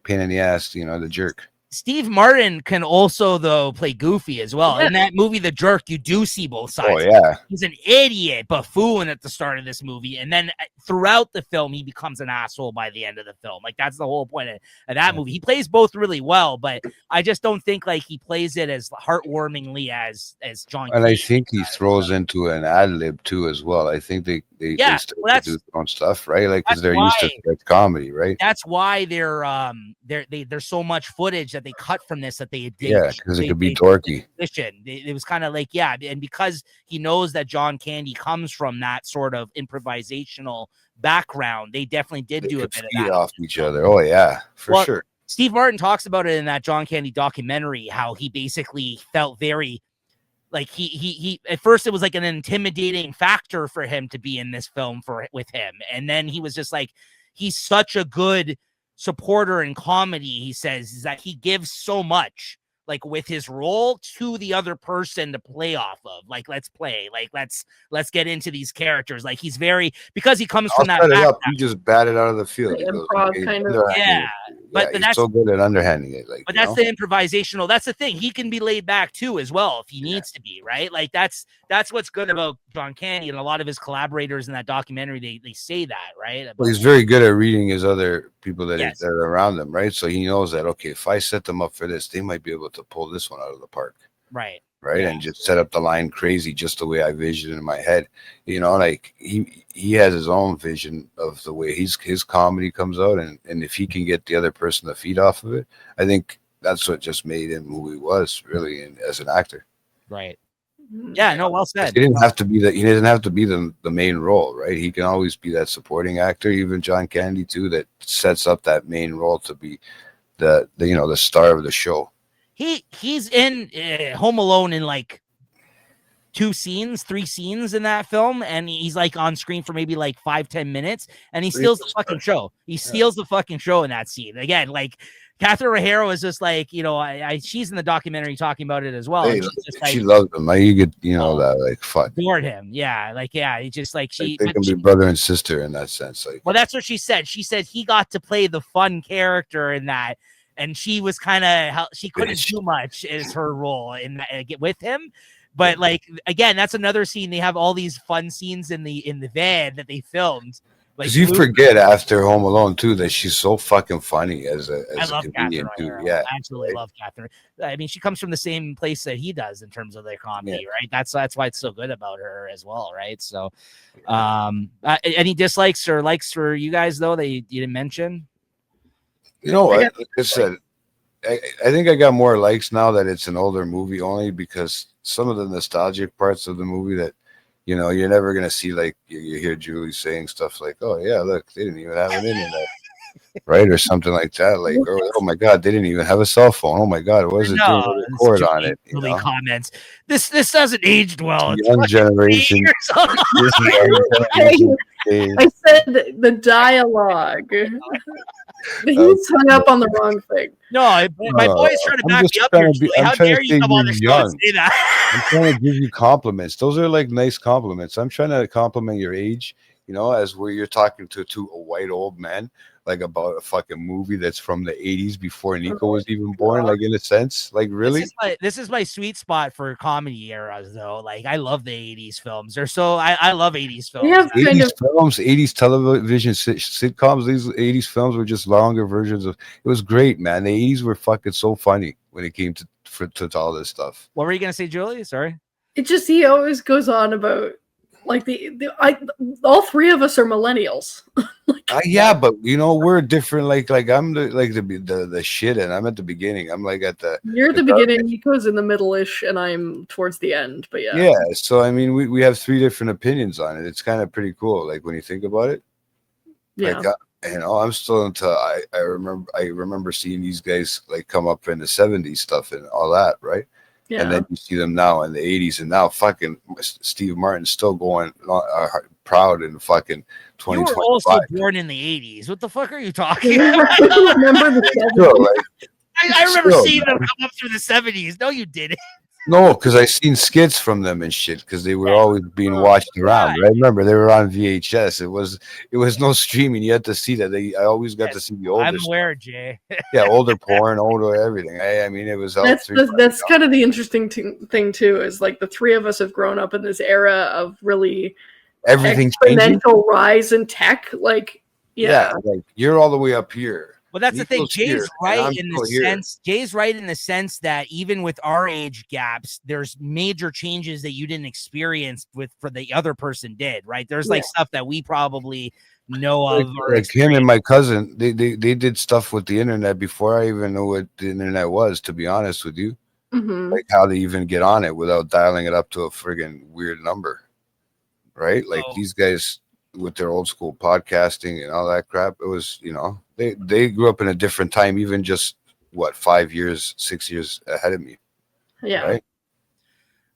pain in the ass, the jerk. Steve Martin can also, though, play goofy as well. Yeah. In that movie, The Jerk, you do see both sides. Oh, yeah. He's an idiot buffoon at the start of this movie. And then throughout the film, he becomes an asshole by the end of the film. Like, that's the whole point of that movie. He plays both really well, but I just don't think, like, he plays it as heartwarmingly as John. And I think he throws into an ad-lib, too, as well. I think they start to do their own stuff, right? Like, because they're used to comedy, right? That's why there's so much footage that they cut from this that they did. Yeah, because it could be dorky. It was kind of like, and because he knows that John Candy comes from that sort of improvisational background, they definitely did do a bit of that. Off each other. Oh, yeah, for sure. Steve Martin talks about it in that John Candy documentary, how he basically felt very like he at first it was like an intimidating factor for him to be in this film with him. And then he was just like, he's such a good supporter in comedy, he says, is that he gives so much, like, with his role to the other person to play off of. Like, let's play, like, let's get into these characters. Like, he's very, because he comes from that background, he just batted out of the field. Improv kind of. But he's so good at underhanding it. Like, but that's the improvisational. That's the thing. He can be laid back too, as well, if he needs to be, right? Like, that's what's good about John Candy, and a lot of his collaborators in that documentary. They say that, right? Well, he's very good at reading his other people that are around him, right? So he knows that, okay, if I set them up for this, they might be able to pull this one out of the park, right? And just set up the line crazy, just the way I vision it in my head. Like he has his own vision of the way his comedy comes out, and if he can get the other person to feed off of it, I think that's what just made him who he was, really, as an actor. Right. Yeah. No. Well said. He didn't have to be that. He doesn't have to be the main role, right? He can always be that supporting actor. Even John Candy too, that sets up that main role to be the star of the show. He's in Home Alone in like 3 scenes in that film, and he's like on screen for maybe like 5-10 minutes, and he steals the fucking show. He steals the fucking show in that scene. Again, like, Catherine O'Hara is just like, she's in the documentary talking about it as well. Hey, she's just like, she loves him. Like, you get, that, like, fuck. Adored him. Yeah. Like, yeah. He just like, they can be brother and sister in that sense. Like, well, that's what she said. She said he got to play the fun character in that. And she was kind of, she couldn't do much as her role in that, with him. But like, again, that's another scene. They have all these fun scenes in the van that they filmed. Because you forget after Home Alone too that she's so fucking funny as a comedian too. Yeah, I absolutely love Catherine. I mean, she comes from the same place that he does in terms of their comedy, right? That's why it's so good about her as well, right? So, any dislikes or likes for you guys though that you didn't mention? Like I said, I think I got more likes now that it's an older movie, only because some of the nostalgic parts of the movie that, you're never gonna see, like you hear Julie saying stuff like, "Oh yeah, look, they didn't even have an internet." Right, or something like that. Like, oh my God, they didn't even have a cell phone. Oh my God, what was it doing No, with a this cord on it? Julie comments. This doesn't aged well. It's Young fucking 8 generation. years old. This young generation days. I said the dialogue. He's hung up on the wrong thing. No, my boy's trying to back me up here. Julie. How dare you come on the show and say that? I'm trying to give you compliments. Those are like nice compliments. I'm trying to compliment your age, as where you're talking to a white old man, like about a fucking movie that's from the 80s before Nico was even born, like in a sense. Like, really? This is my sweet spot for comedy eras, though. Like, I love the 80s films. They're so I love 80s films. We have 80s films, 80s television sitcoms. These 80s films were just longer versions of. It was great, man. The 80s were fucking so funny when it came to all this stuff. What were you gonna say, Julie? Sorry. It just, he always goes on about like all three of us are millennials. Yeah, but we're different. Like I'm the shit, and I'm at the beginning. I'm like at the. You're at the beginning. Nico's in the middle-ish, and I'm towards the end. But yeah. Yeah. So I mean, we have 3 different opinions on it. It's kind of pretty cool. Like when you think about it. Yeah. Like, I'm still into. I remember seeing these guys like come up in the 70s stuff and all that, right? Yeah. And then you see them now in the 80s, and now fucking Steve Martin's still going proud in fucking 2025. You were also born in the 80s. What the fuck are you talking about? I remember I remember seeing them come up through the 70s. No, you didn't. No, because I seen skits from them and shit, because they were always being watched around. Right? I remember they were on VHS. It was no streaming. You had to see that. I always got to see the older. I'm aware, Jay. Yeah, older porn, older everything. I mean, it was. That's kind of the interesting thing too. Is like the 3 of us have grown up in this era of really everything exponential rise in tech. Like, yeah, like you're all the way up here. Well, that's the thing. Jay's right in the sense. Jay's right in the sense that even with our age gaps, there's major changes that you didn't experience for the other person did. Right? There's like stuff that we probably know of. Like him and my cousin, they did stuff with the internet before I even knew what the internet was. To be honest with you, like how they even get on it without dialing it up to a friggin' weird number, right? Like these guys with their old school podcasting and all that crap. It was, they grew up in a different time, even just 5 years, 6 years ahead of me. Yeah.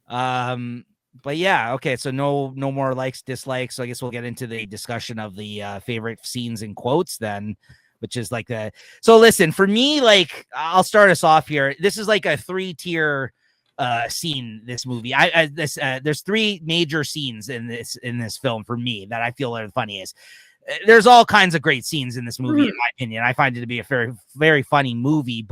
Right. But yeah, okay. So no more likes, dislikes. So I guess we'll get into the discussion of the favorite scenes and quotes then, which is like so listen, for me, like I'll start us off here. This is like a 3-tier scene, this movie. There's 3 major scenes in this film for me that I feel are the funniest. There's all kinds of great scenes in this movie, in my opinion. I find it to be a very, very funny movie,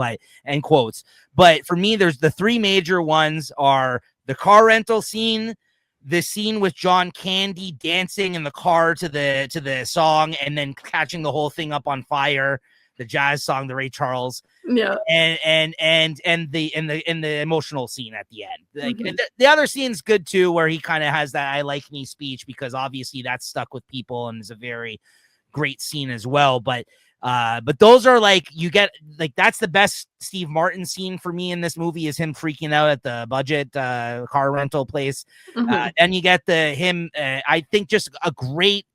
and quotes. But for me, there's the 3 major ones are the car rental scene, the scene with John Candy dancing in the car to the song and then catching the whole thing up on fire, the jazz song, the Ray Charles. Yeah, and the emotional scene at the end. Like the other scene's good too, where he kind of has that "I like me" speech, because obviously that's stuck with people and is a very great scene as well. But those are like, you get like, that's the best Steve Martin scene for me in this movie, is him freaking out at the budget car rental place. And you get I think just a great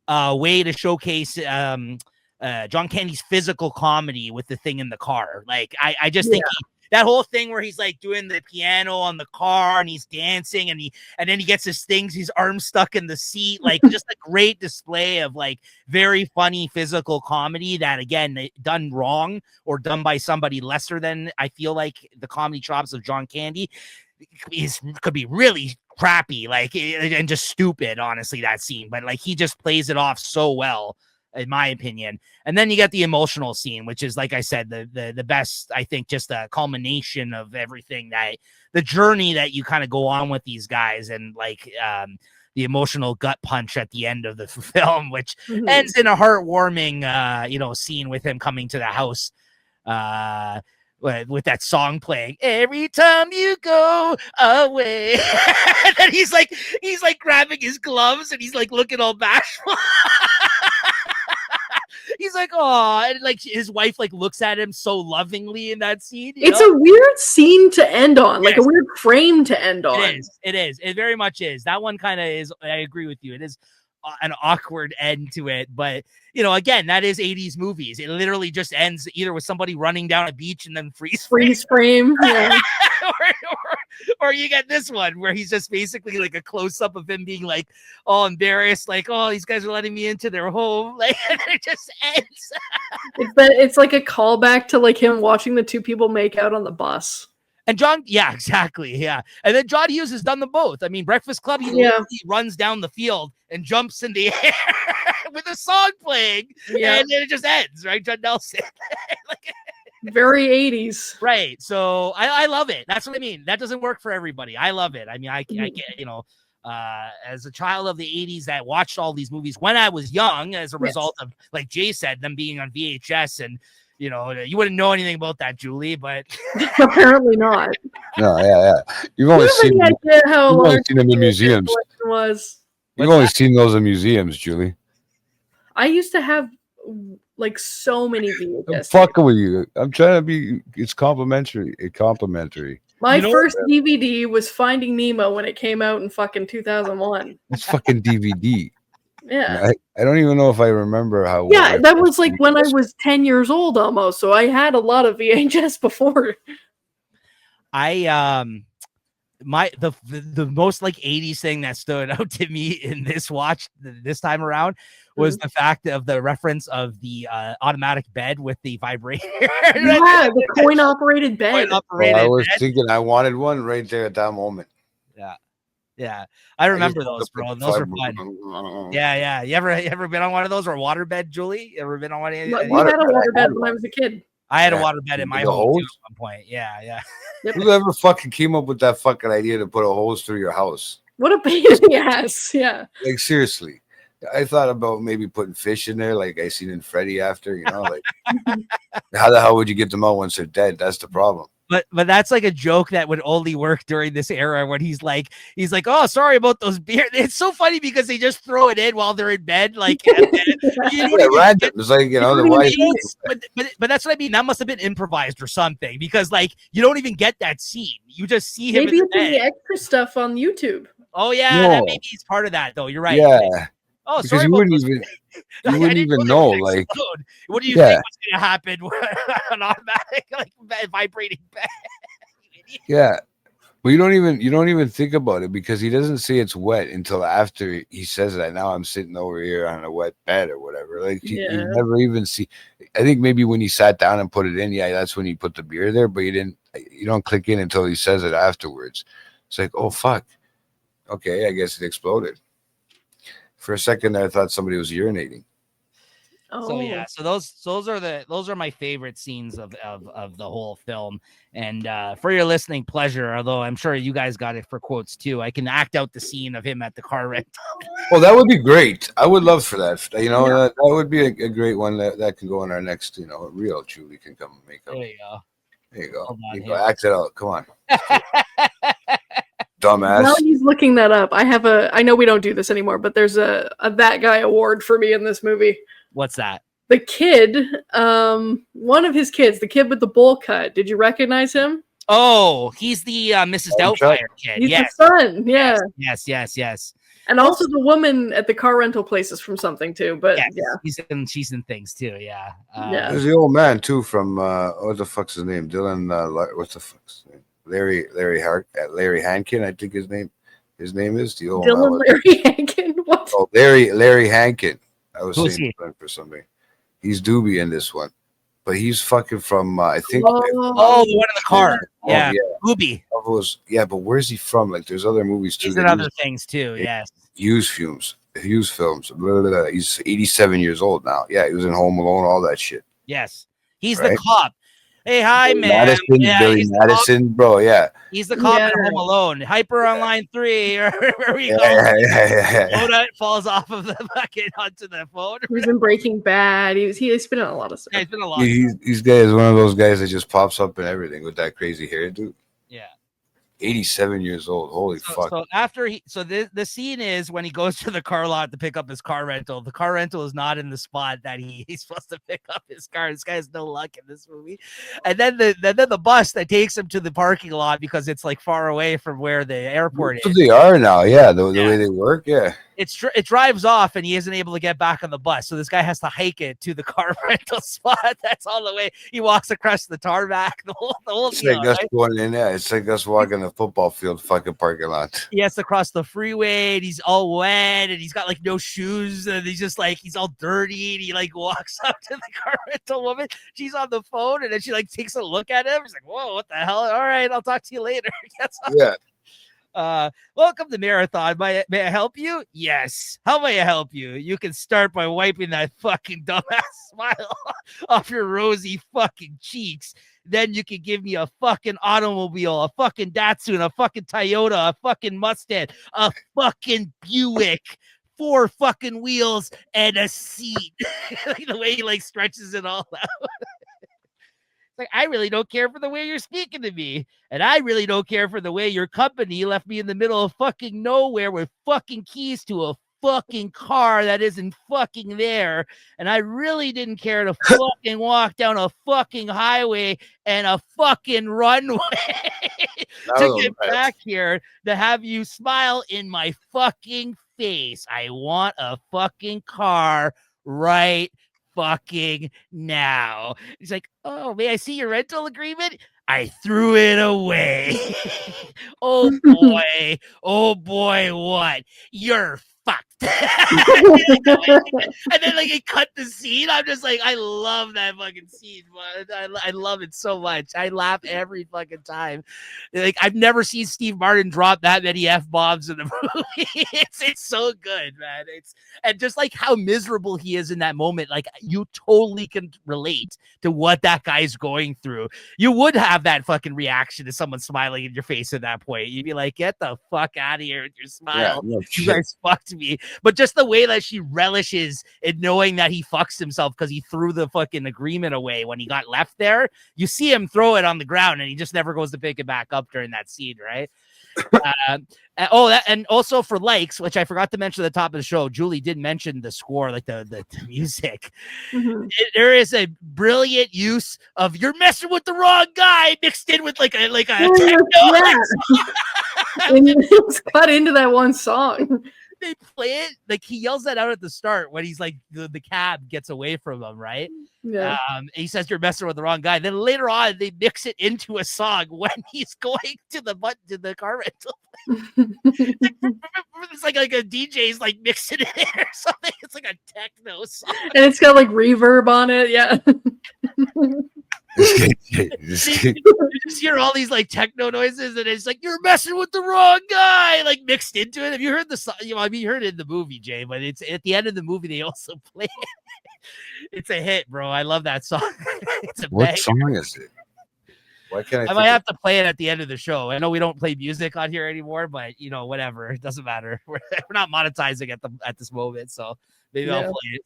way to showcase John Candy's physical comedy with the thing in the car. Like I just think that whole thing where he's like doing the piano on the car and he's dancing and then he gets his things, his arms stuck in the seat, like just a great display of like very funny physical comedy that, again, done wrong or done by somebody lesser than, I feel like, the comedy chops of John Candy could be really crappy, like, and just stupid, honestly, that scene. But like, he just plays it off so well, in my opinion. And then you get the emotional scene, which is, like I said, the best, I think, just a culmination of everything, that the journey that you kind of go on with these guys, and like the emotional gut punch at the end of the film, which ends in a heartwarming scene with him coming to the house with that song playing, "Every time you go away." And then he's like grabbing his gloves and he's like looking all bashful. he's like, oh, and like his wife like looks at him so lovingly in that scene. It's a weird scene to end on, like a Yes. weird frame to end on. It is. It is. It very much is. That one kind of is. I agree with you. It is an awkward end to it, but you know, again, that is 80s movies. It literally just ends either with somebody running down a beach and then freeze frame. Yeah. or you get this one where he's just basically like a close up of him being like all embarrassed, like, oh, these guys are letting me into their home, like, and it just ends. It's like a callback to like him watching the two people make out on the bus. And John, yeah, exactly, yeah. And then John Hughes has done them both. I mean, Breakfast Club, he literally runs down the field and jumps in the air with a song playing, and then it just ends, right? Judd Nelson. Like, very 80s. Right. So I love it. That's what I mean. That doesn't work for everybody. I love it. I mean, I get, you know, as a child of the 80s that watched all these movies when I was young, as a result of, like Jay said, them being on VHS, and you know, you wouldn't know anything about that, Julie, but apparently not. No, yeah. You've only seen them in museums. You've only seen those in museums, Julie. I used to have like so many VHS. I'm fucking with you. I'm trying to be. It's complimentary. My first DVD was Finding Nemo when it came out in fucking 2001. It's fucking DVD. Yeah. I don't even know if I remember how. Yeah, that was like when I was 10 years old almost. So I had a lot of VHS before. The most like 80s thing that stood out to me in this watch this time around was the fact of the reference of the automatic bed with the vibrator. Yeah, the coin operated bed. I was thinking I wanted one right there at that moment. Yeah. I remember those, bro. Those were fun. Yeah. You ever been on one of those, or a water bed, Julie? You ever been on one of these? We had a water bed when I was a kid. I had a water bed in my home too at one point. Yeah. Yep. Whoever fucking came up with that fucking idea to put a hose through your house? What a pain in the ass. Yeah. Like seriously. I thought about maybe putting fish in there, like I seen in Freddy after, you know, like how the hell would you get them out once they're dead? That's the problem. But that's like a joke that would only work during this era when he's like, oh, sorry about those beer. It's so funny because they just throw it in while they're in bed, like random. It's like, you know, the wife. But that's what I mean. That must have been improvised or something, because like you don't even get that scene. You just see him. Maybe it's in the extra stuff on YouTube. Oh yeah, that maybe he's part of that though. You're right. Yeah. Oh, because sorry. You wouldn't even know. Like, what do you think was going to happen with an automatic, like, vibrating bed? Yeah, but you don't even think about it, because he doesn't say it's wet until after he says that. Now I'm sitting over here on a wet bed or whatever. Like, you never even see. I think maybe when he sat down and put it in, that's when he put the beer there. But you don't click in until he says it afterwards. It's like, oh fuck, okay, I guess it exploded. For a second, I thought somebody was urinating. So yeah, so those are my favorite scenes of the whole film. And for your listening pleasure, although I'm sure you guys got it for quotes too, I can act out the scene of him at the car rental. Well, that would be great. I would love for that. You know, that would be a great one that can go in our next, you know, reel. Julie can come and make up. There you go. Act it out. Come on. Dumbass. While he's looking that up, I know we don't do this anymore, but there's a That Guy award for me in this movie. What's that? The kid, one of his kids, the kid with the bowl cut. Did you recognize him? Oh, he's the Mrs. Doubtfire kid. He's the son. Yeah. Yes. And also the woman at the car rental place is from something too. But she's in things too. Yeah. There's the old man too from what the fuck's his name? Dylan. What's the fuck's name? Larry Hankin, I think his name is the old Dylan Larry Hankin. What? Oh, Larry Hankin. I was saying for somebody. He's Doobie in this one, but he's fucking from I think. The one in the car. Yeah, Doobie. But where's he from? Like, there's other movies too. He's in other things too. Yes. Hughes Films. Blah, blah, blah. He's 87 years old now. Yeah, he was in Home Alone, all that shit. Yes, he's the cop. Hey, hi, man. Billy Madison, bro. Yeah, he's the cop in Home Alone. Hyper on line 3, or where we go. Yoda falls off of the bucket onto the phone. He's in Breaking Bad. He's been in a lot of stuff. Yeah, he's been in a lot. He's guy is one of those guys that just pops up in everything with that crazy hair, dude. Yeah. 87 years old. Holy fuck. So after the scene is when he goes to the car lot to pick up his car rental. The car rental is not in the spot that he's supposed to pick up his car. This guy has no luck in this movie. And then the bus that takes him to the parking lot because it's like far away from where the airport So is. they are now, yeah. The way they work, yeah. It drives off and he isn't able to get back on the bus. So this guy has to hike it to the car rental spot. That's all the way. He walks across the tarmac. The whole It's deal, like us right? going in there. It's like us walking the football field fucking parking lot. He has to cross the freeway and he's all wet and he's got like no shoes and he's just like he's all dirty and he like walks up to the car rental woman. She's on the phone and then she like takes a look at him. He's like, whoa, what the hell? All right, I'll talk to you later. Yeah. Welcome to Marathon. May I help you? Yes. How may I help you? You can start by wiping that fucking dumbass smile off your rosy fucking cheeks. Then you can give me a fucking automobile, a fucking Datsun, a fucking Toyota, a fucking Mustang, a fucking Buick, 4 fucking wheels, and a seat. The way he like stretches it all out. Like, I really don't care for the way you're speaking to me. And I really don't care for the way your company left me in the middle of fucking nowhere with fucking keys to a fucking car that isn't fucking there. And I really didn't care to fucking walk down a fucking highway and a fucking runway to get back here to have you smile in my fucking face. I want a fucking car right fucking now. He's like, oh, may I see your rental agreement? I threw it away. Oh boy, what? You're fucked. And then like he cut the scene. I'm just like, I love that fucking scene, but I love it so much. I laugh every fucking time. Like, I've never seen Steve Martin drop that many F-bombs in the movie. It's so good, man. And just like how miserable he is in that moment, like you totally can relate to what that guy's going through. You would have that fucking reaction to someone smiling in your face at that point. You'd be like, get the fuck out of here with your smile. Yeah, no you guys fucked me. But just the way that she relishes in knowing that he fucks himself because he threw the fucking agreement away when he got left there. You see him throw it on the ground and he just never goes to pick it back up during that scene, right? And also for likes, which I forgot to mention at the top of the show, Julie did mention the score, like the music. Mm-hmm. There is a brilliant use of "You're messing with the wrong guy" mixed in with like a techno. Yeah. And it's cut into that one song. They play it like he yells that out at the start when he's like the cab gets away from him, right? Yeah. He says you're messing with the wrong guy. Then later on, they mix it into a song when he's going to the car rental. It's like a DJ's like mixing it in or something. It's like a techno song, and it's got like reverb on it. Yeah. You just hear all these like techno noises, and it's like you're messing with the wrong guy, like mixed into it. Have you heard the song? You heard it in the movie, Jay, but it's at the end of the movie they also play it. It's a hit, bro. I love that song. It's a what song is it? Why can't I might have to play it at the end of the show. I know we don't play music on here anymore, but whatever. It doesn't matter. We're not monetizing at this moment, so maybe I'll play it.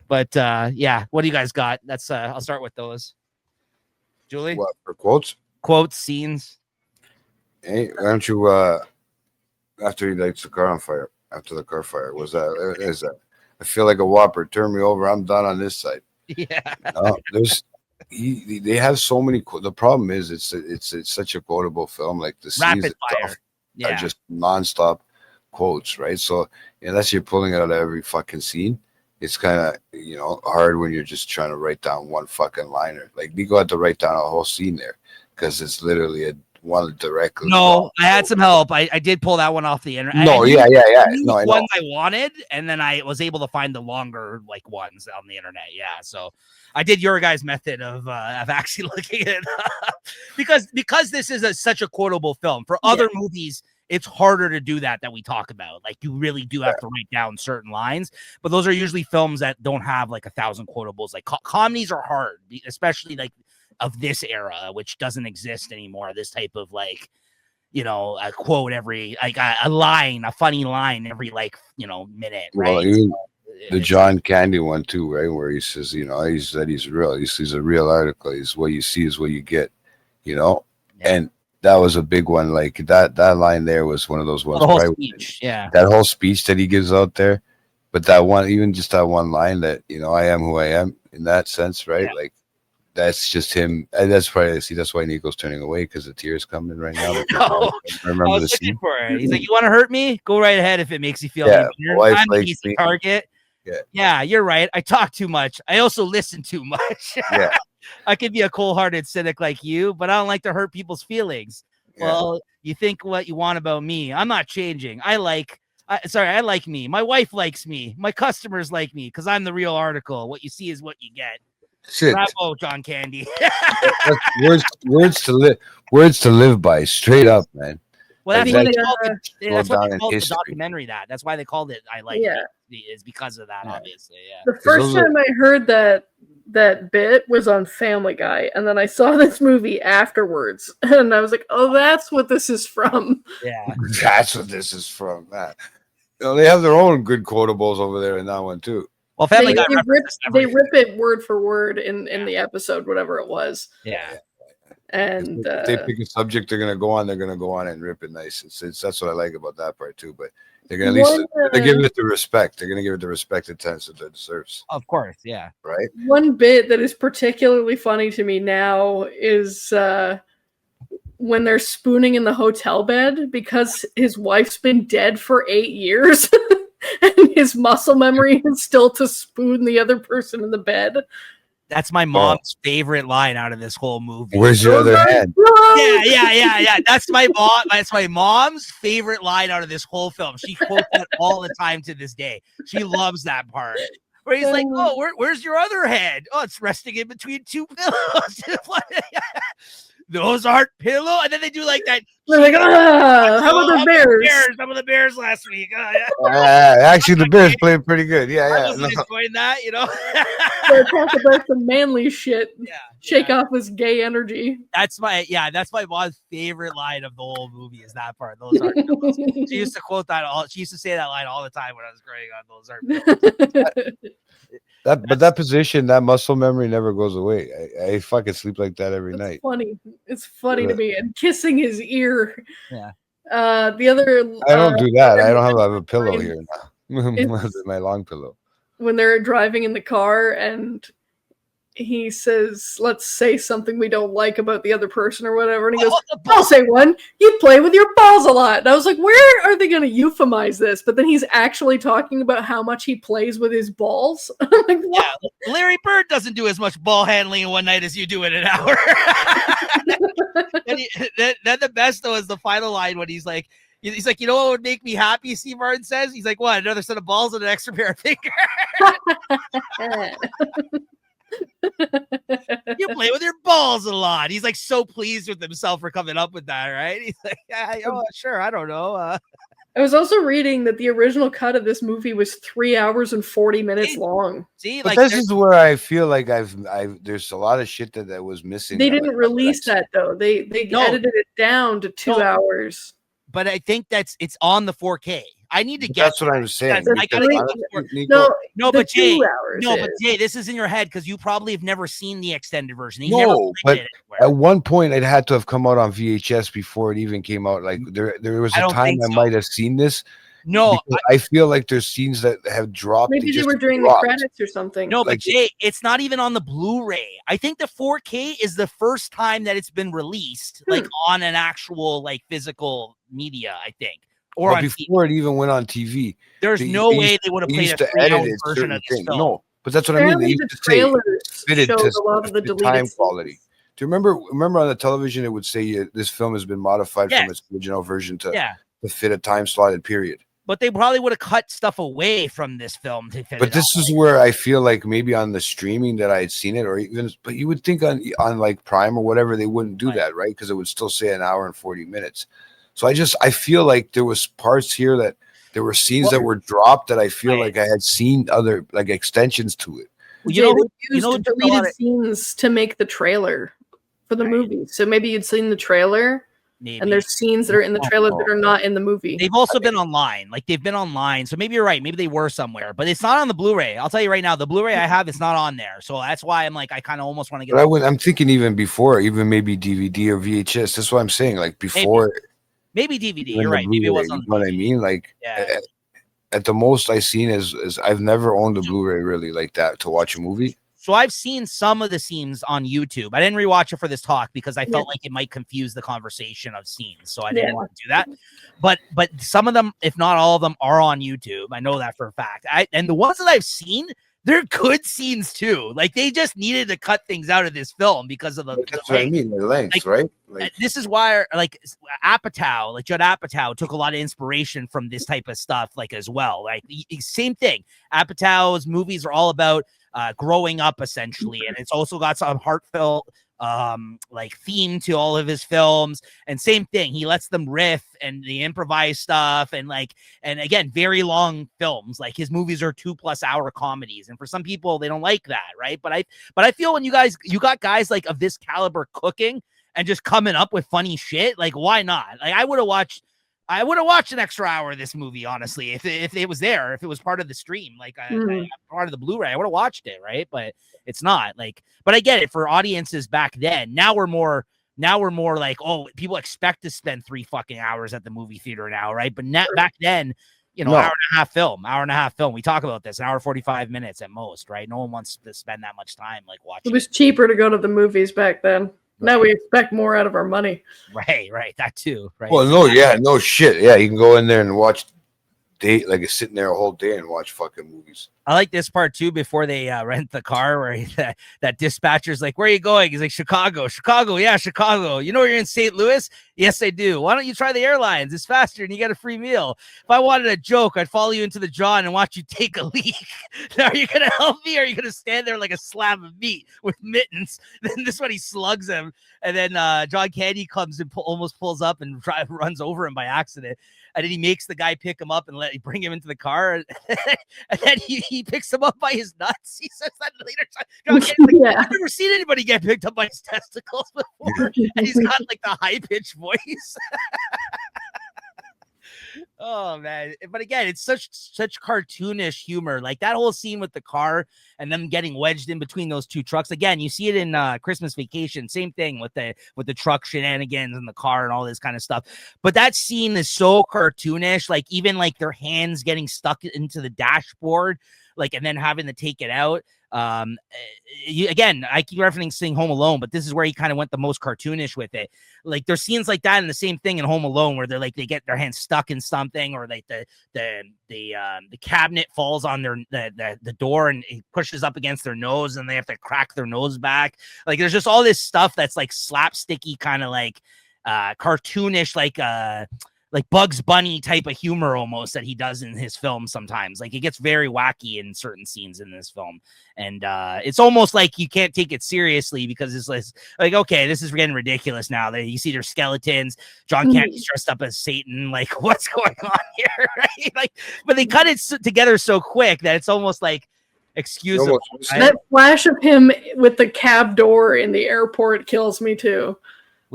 But yeah, what do you guys got? That's I'll start with those. Julie? What, for quotes? Quotes, scenes. Hey, why don't you after he lights the car on fire, after the car fire, is that I feel like a whopper, turn me over, I'm done on this side. Yeah. They have so many the problem is it's such a quotable film, like the scenes itself are just nonstop quotes, right? So unless you're pulling it out of every fucking scene, it's kind of hard when you're just trying to write down one fucking liner. Like Nico had to write down a whole scene there because it's literally one directly. No, I had some help. I did pull that one off the internet. No, yeah. No, I know. One I wanted, and then I was able to find the longer like ones on the internet. Yeah, so I did your guys' method of actually looking at it up. because this is such a quotable film. For other movies, it's harder to do that we talk about. Like you really do have to write down certain lines, but those are usually films that don't have like 1,000 quotables. Like comedies are hard, especially like of this era, which doesn't exist anymore. This type of like, a quote every like a line, a funny line every minute. Right? Well, even the John Candy one too, right? Where he says, he's real. He's a real article. He's what you see is what you get, and that was a big one. Like that line there was one of those ones. The whole right? speech, yeah. That whole speech that he gives out there, but that one, even just that one line that I am who I am in that sense, right? Yeah. Like that's just him. And that's probably that's why Nico's turning away because the tears coming right now. No, I remember I the was looking scene. for it. He's like, "You want to hurt me? Go right ahead if it makes you feel Yeah, any better. my wife I'm an likes easy me." target." Yeah, you're right. I talk too much. I also listen too much. Yeah. I could be a cold-hearted cynic like you, but I don't like to hurt people's feelings. Yeah. Well, you think what you want about me. I'm not changing. I like me. My wife likes me. My customers like me because I'm the real article. What you see is what you get. Shit. Bravo, John Candy. That's words to live by, straight up, man. Well, that's Like, why that's that's what down they in called the history. documentary. That's why they called it "I Like Yeah. Me," is because of that, Yeah. obviously. Yeah. The first those are- time I heard that bit was on Family Guy, and then I saw this movie afterwards, and I was like, "Oh, that's what this is from." Yeah. That's what this is from. Man. They have their own good quotables over there in that one too. Well, They, Family Guy they rip references they everything. rip it word for word in the episode, whatever it was, Yeah. and If they pick a subject they're gonna go on and rip it nice. It's that's what I like about that part too. But they're gonna at least they're giving it the respect. They're gonna give it the respect it deserves, Of course. Yeah. right? one bit that is particularly funny to me now is when they're spooning in the hotel bed because his wife's been dead for 8 years and his muscle memory is still to spoon the other person in the bed. That's my mom's favorite line out of this whole movie. Where's your other hand? Yeah. That's my mom. That's my mom's favorite line out of this whole film. She quotes that all the time to this day. She loves that part. Where he's like, "Oh, where's your other hand? Oh, it's resting in between two pillows." Those aren't pillow. And then they do like that. They're like, how about the Bears? Some of the Bears last week. Yeah. Actually, the Bears played pretty good. I Yeah. wasn't enjoying that, They talk about some manly shit. Yeah. Shake off this gay energy. That's my mom's favorite line of the whole movie is that part. Those aren't pillows. She used to quote that all. She used to say that line all the time when I was growing up. Those aren't pillows. But that position, that muscle memory never goes away. I fucking sleep like that every night. Funny. It's funny to me. And kissing his ear. Yeah. The other. I don't do that. I don't other have a pillow line here now. My long pillow. when they're driving in the car and he says, "Let's say something we don't like about the other person or whatever," and he goes, "I'll say one. You play with your balls a lot." And I was like, where are they going to euphemize this? But then he's actually talking about how much he plays with his balls. I'm like, what? Yeah, Larry Bird doesn't do as much ball handling in one night as you do in an hour. Then the best though is the final line when he's like, "You know what would make me happy?" Steve Martin says, he's like, "What? Another set of balls and an extra pair of fingers." You play with your balls a lot. He's like so pleased with himself for coming up with that, right? He's like, "Yeah, sure, I don't know." I was also reading that the original cut of this movie was 3 hours and 40 minutes long. See, But like this is where I feel like there's a lot of shit that was missing. They didn't release that though. They edited it down to 2 hours. but I think it's on the 4K. I need to get. That's what I'm saying. I gotta get Nico, No, the but Jay, 2 hours. but Jay, this is in your head because you probably have never seen the extended version. They No, never played but it anywhere. at one point it had to have come out on VHS before it even came out. Like there was I a don't time think I so. might have seen this. No, because I feel like there's scenes that have dropped. Maybe they just were during dropped. the credits or something. no, but like- Jay, it's not even on the Blu-ray. I think the 4K is the first time that it's been released, like on an actual like physical media. I think, or But on TV. before it even went on TV. There's they no way used- they would have They played used a to 3-hour edit it version certain of this things. film. No, but that's what I mean. Apparently They the used to say trailers fitted showed to a lot of the fit deleted time scenes. quality. Do you remember on the television it would say this film has been modified Yes. from its original version to Yeah, fit a time slotted period. but they probably would have cut stuff away from this film to fit But it this on. is where I feel like maybe on the streaming that I had seen it, or even, but you would think on like Prime or whatever they wouldn't do Right. that, right? Because it would still say an hour and 40 minutes. So I feel like there was parts here that there were scenes that were dropped that I feel Right. like I had seen other like extensions to it. You Jay, know, they you used know, just a deleted lot of- scenes to make the trailer for the movie. So maybe you'd seen the trailer Maybe. And there's scenes that are in the trailer that are not in the movie. They've also been online. Like they've been online. So maybe you're right. Maybe they were somewhere, but it's not on the Blu-ray. I'll tell you right now, the Blu-ray I have, it's not on there. So that's why I'm like, I kind of almost want to get. But I'm thinking even before, even maybe DVD or VHS. That's what I'm saying. Like before. Maybe DVD. You're right. Maybe it wasn't. You know what I mean? Like at the most I've seen is I've never owned a Blu-ray really like that to watch a movie. So I've seen some of the scenes on YouTube. I didn't rewatch it for this talk because I felt like it might confuse the conversation of scenes. So I didn't want to do that. But some of them, if not all of them, are on YouTube. I know that for a fact. And the ones that I've seen, they're good scenes too. Like they just needed to cut things out of this film because of the that's what I mean, the length, right? Like, this is why like Apatow, like Judd Apatow took a lot of inspiration from this type of stuff, like as well. Like same thing. Apatow's movies are all about growing up essentially, and it's also got some heartfelt like theme to all of his films. And same thing, he lets them riff and the improvise stuff, and again, very long films. Like his movies are 2+ hour comedies, and for some people they don't like that, right? But I feel when you got guys like of this caliber cooking and just coming up with funny shit, like why not? Like I would have watched an extra hour of this movie, honestly, if it was there, if it was part of the stream, like part of the Blu-ray, I would have watched it, right? But it's not. Like, but I get it for audiences back then. Now we're more like, oh, people expect to spend 3 fucking hours at the movie theater now, right? But back then, you know, hour and a half film. We talk about this, an hour 45 minutes at most, right? No one wants to spend that much time like watching. It was cheaper to go to the movies back then. Now we expect more out of our money. Right. That too. Right. Well, no shit. Yeah, you can go in there and watch sitting there a whole day and watch fucking movies. I like this part too. Before they rent the car, where that dispatcher's like, "Where are you going?" He's like, "Chicago." Yeah, Chicago. You know you're in St. Louis? Yes, I do. Why don't you try the airlines? It's faster and you get a free meal. If I wanted a joke, I'd follow you into the John and watch you take a leak. Now, are you gonna help me, or are you gonna stand there like a slab of meat with mittens? Then this one he slugs him, and then John Candy comes and almost pulls up and runs over him by accident. And then he makes the guy pick him up and bring him into the car. And then he picks him up by his nuts. He says that later. John Candy's like, I've never seen anybody get picked up by his testicles before. And he's got like the high-pitched voice. Oh man, but again, it's such cartoonish humor. Like that whole scene with the car and them getting wedged in between those two trucks. Again, you see it in Christmas Vacation. Same thing with the truck shenanigans and the car and all this kind of stuff. But that scene is so cartoonish. Like even like their hands getting stuck into the dashboard, like, and then having to take it out. Again, I keep referencing Home Alone, but this is where he kind of went the most cartoonish with it. Like there's scenes like that, and the same thing in Home Alone where they get their hands stuck in something, or like the cabinet falls on the door and it pushes up against their nose, and they have to crack their nose back. Like there's just all this stuff that's like slapsticky, kind of like cartoonish, like Bugs Bunny type of humor almost that he does in his film sometimes. Like it gets very wacky in certain scenes in this film. And it's almost like you can't take it seriously because it's like, okay, this is getting ridiculous now. You see their skeletons, John Candy's dressed up as Satan. Like what's going on here? Right? Like, but they cut it together so quick that it's almost like excusable. Right? That flash of him with the cab door in the airport kills me too.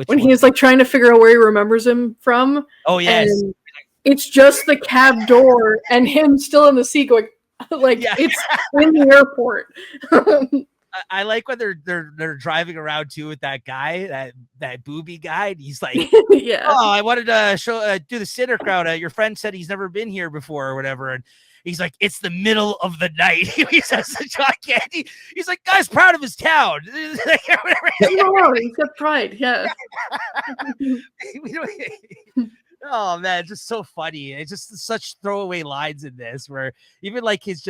When he's like trying to figure out where he remembers him from. Oh yes. And it's just the cab door and him still in the seat going it's in the airport. I like when they're driving around too with that guy, that booby guy. And he's like, yeah. Oh, I wanted to do the Sitter crowd. Your friend said he's never been here before or whatever. And he's like, it's the middle of the night. He says to John Candy, he's like, guy's proud of his town. He's got pride. Yeah. Oh man, it's just so funny. It's just such throwaway lines in this, where even like his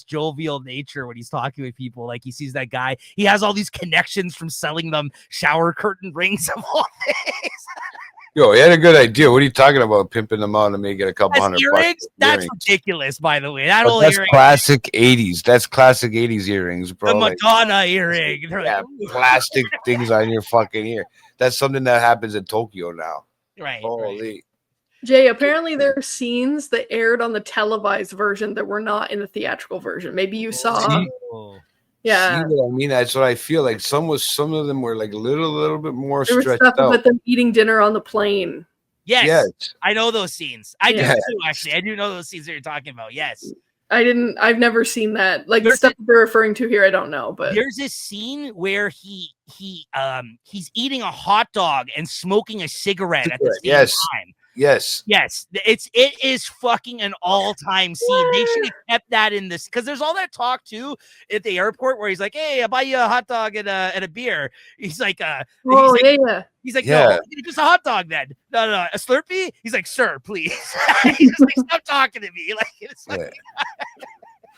jovial nature when he's talking with people, like he sees that guy, he has all these connections from selling them shower curtain rings of all things. Yo, he had a good idea. What are you talking about? Pimping them out and making a couple $100 bucks. That's ridiculous, by the way. That's classic 80s. That's classic 80s earrings, bro. The Madonna earring. Yeah, plastic things on your fucking ear. That's something that happens in Tokyo now. Right. Holy. Right. Jay, apparently there are scenes that aired on the televised version that were not in the theatrical version. Maybe you saw. Yeah. See what I mean? That's what I feel like. Some of them were like a little bit more There was stretched stuff out. about them eating dinner on the plane. Yes, Yes. I know those scenes. I do Yeah. too, actually. I do know those scenes that you're talking about. Yes. I've never seen that. Like the There's stuff that they're referring to here, I don't know, but There's this scene where he's eating a hot dog and smoking a cigarette at the same Yes. time. Yes. Yes, it is fucking an all-time scene. They should have kept that in this because there's all that talk too at the airport where he's like, "Hey, I'll buy you a hot dog and a beer." He's like, yeah. He's like, Yeah. "No, just a hot dog then." No, a Slurpee. He's like, "Sir, please." He's just like, "Stop talking to me." Like, it's like,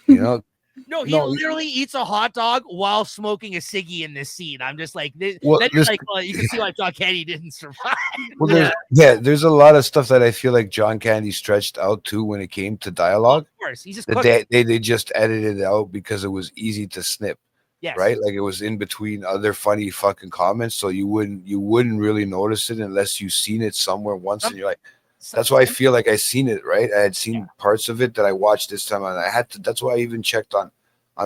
You know, no, he No, literally eats a hot dog while smoking a ciggy in this scene. I'm just like, Well, then you're this- like, well, you can see why John Candy didn't survive. well, there's a lot of stuff that I feel like John Candy stretched out too when it came to dialogue. Of course, he's just That cooking. they just edited it out because it was easy to snip, Yes. right? Like it was in between other funny fucking comments, so you wouldn't really notice it unless you've seen it somewhere once, and you're like, that's why I feel like I seen it, right? I had seen parts of it that I watched this time, and I had to. That's why I even checked on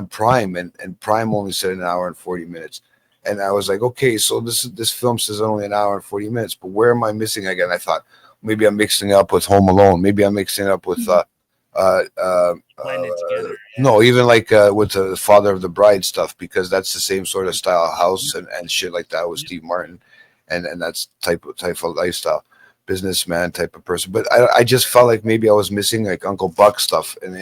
Prime, and Prime only said an hour and 40 minutes, and I was like, okay, so this film says only an hour and 40 minutes, but where am I missing again? I thought maybe I'm mixing it up with Home Alone, maybe I'm mixing it up with Blended together. no, even like with the Father of the Bride stuff, because that's the same sort of style house and shit like that with Steve Martin, and that's type of lifestyle, businessman type of person. But I just felt like maybe I was missing like Uncle Buck stuff, and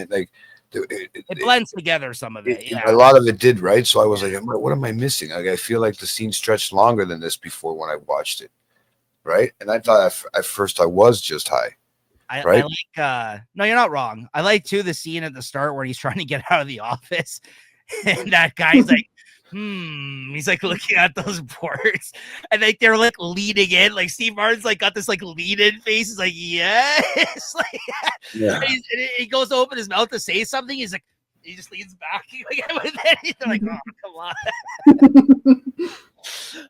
It blends together some of it. Yeah. a lot of it did, right? So I was like, what am I missing? Like I feel like the scene stretched longer than this before when I watched it, right? And I thought at first I was just high. I Right? like no, you're not wrong. I like too the scene at the start where he's trying to get out of the office and that guy's like, he's like looking at those boards and like they're like leading in, like Steve Martin's like got this like lead in face. He's like, yes, like Yeah. and he goes to open his mouth to say something. He's like, he just leans back. Like, they're like, oh, come on.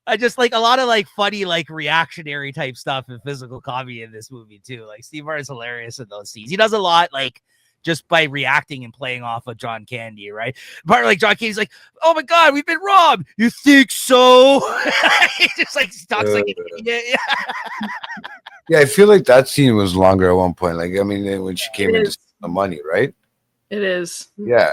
I just like a lot of like funny, like reactionary type stuff and physical comedy in this movie too. Like Steve Martin's hilarious in those scenes. He does a lot like just by reacting and playing off of John Candy, right? Part of like John Candy's like, oh my god, we've been robbed. You think so? He just like talks like yeah. Yeah, I feel like that scene was longer at one point. Like I mean, when she came It in to is. steal the money, right? It is. Yeah.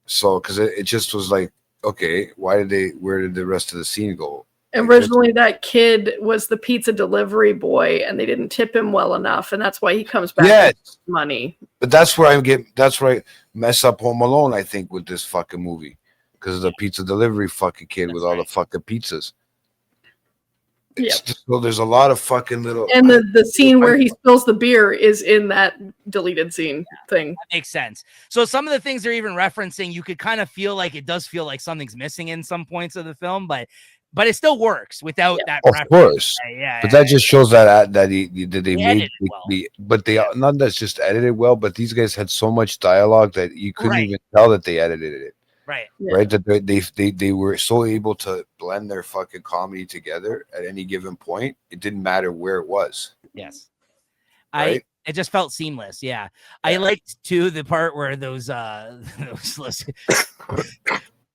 So because it just was like, okay, where did the rest of the scene go? Originally, that kid was the pizza delivery boy, and they didn't tip him well enough, and that's why he comes back Yes. with money. But that's where I mess up Home Alone, I think, with this fucking movie. Because of the pizza delivery fucking kid with all the fucking pizzas. So there's a lot of fucking little And the scene where he spills the beer is in that deleted scene thing. That makes sense. So some of the things they're even referencing, you could kind of feel like it does feel like something's missing in some points of the film, but it still works without that. Of reference. course. Yeah. But that just shows that they They made edited well. but they not that's just edited well, but these guys had so much dialogue that you couldn't Right. even tell that they edited it. Right. Yeah. Right, that they were so able to blend their fucking comedy together at any given point. It didn't matter where it was. Yes. Right? It just felt seamless. Yeah. I liked too the part where those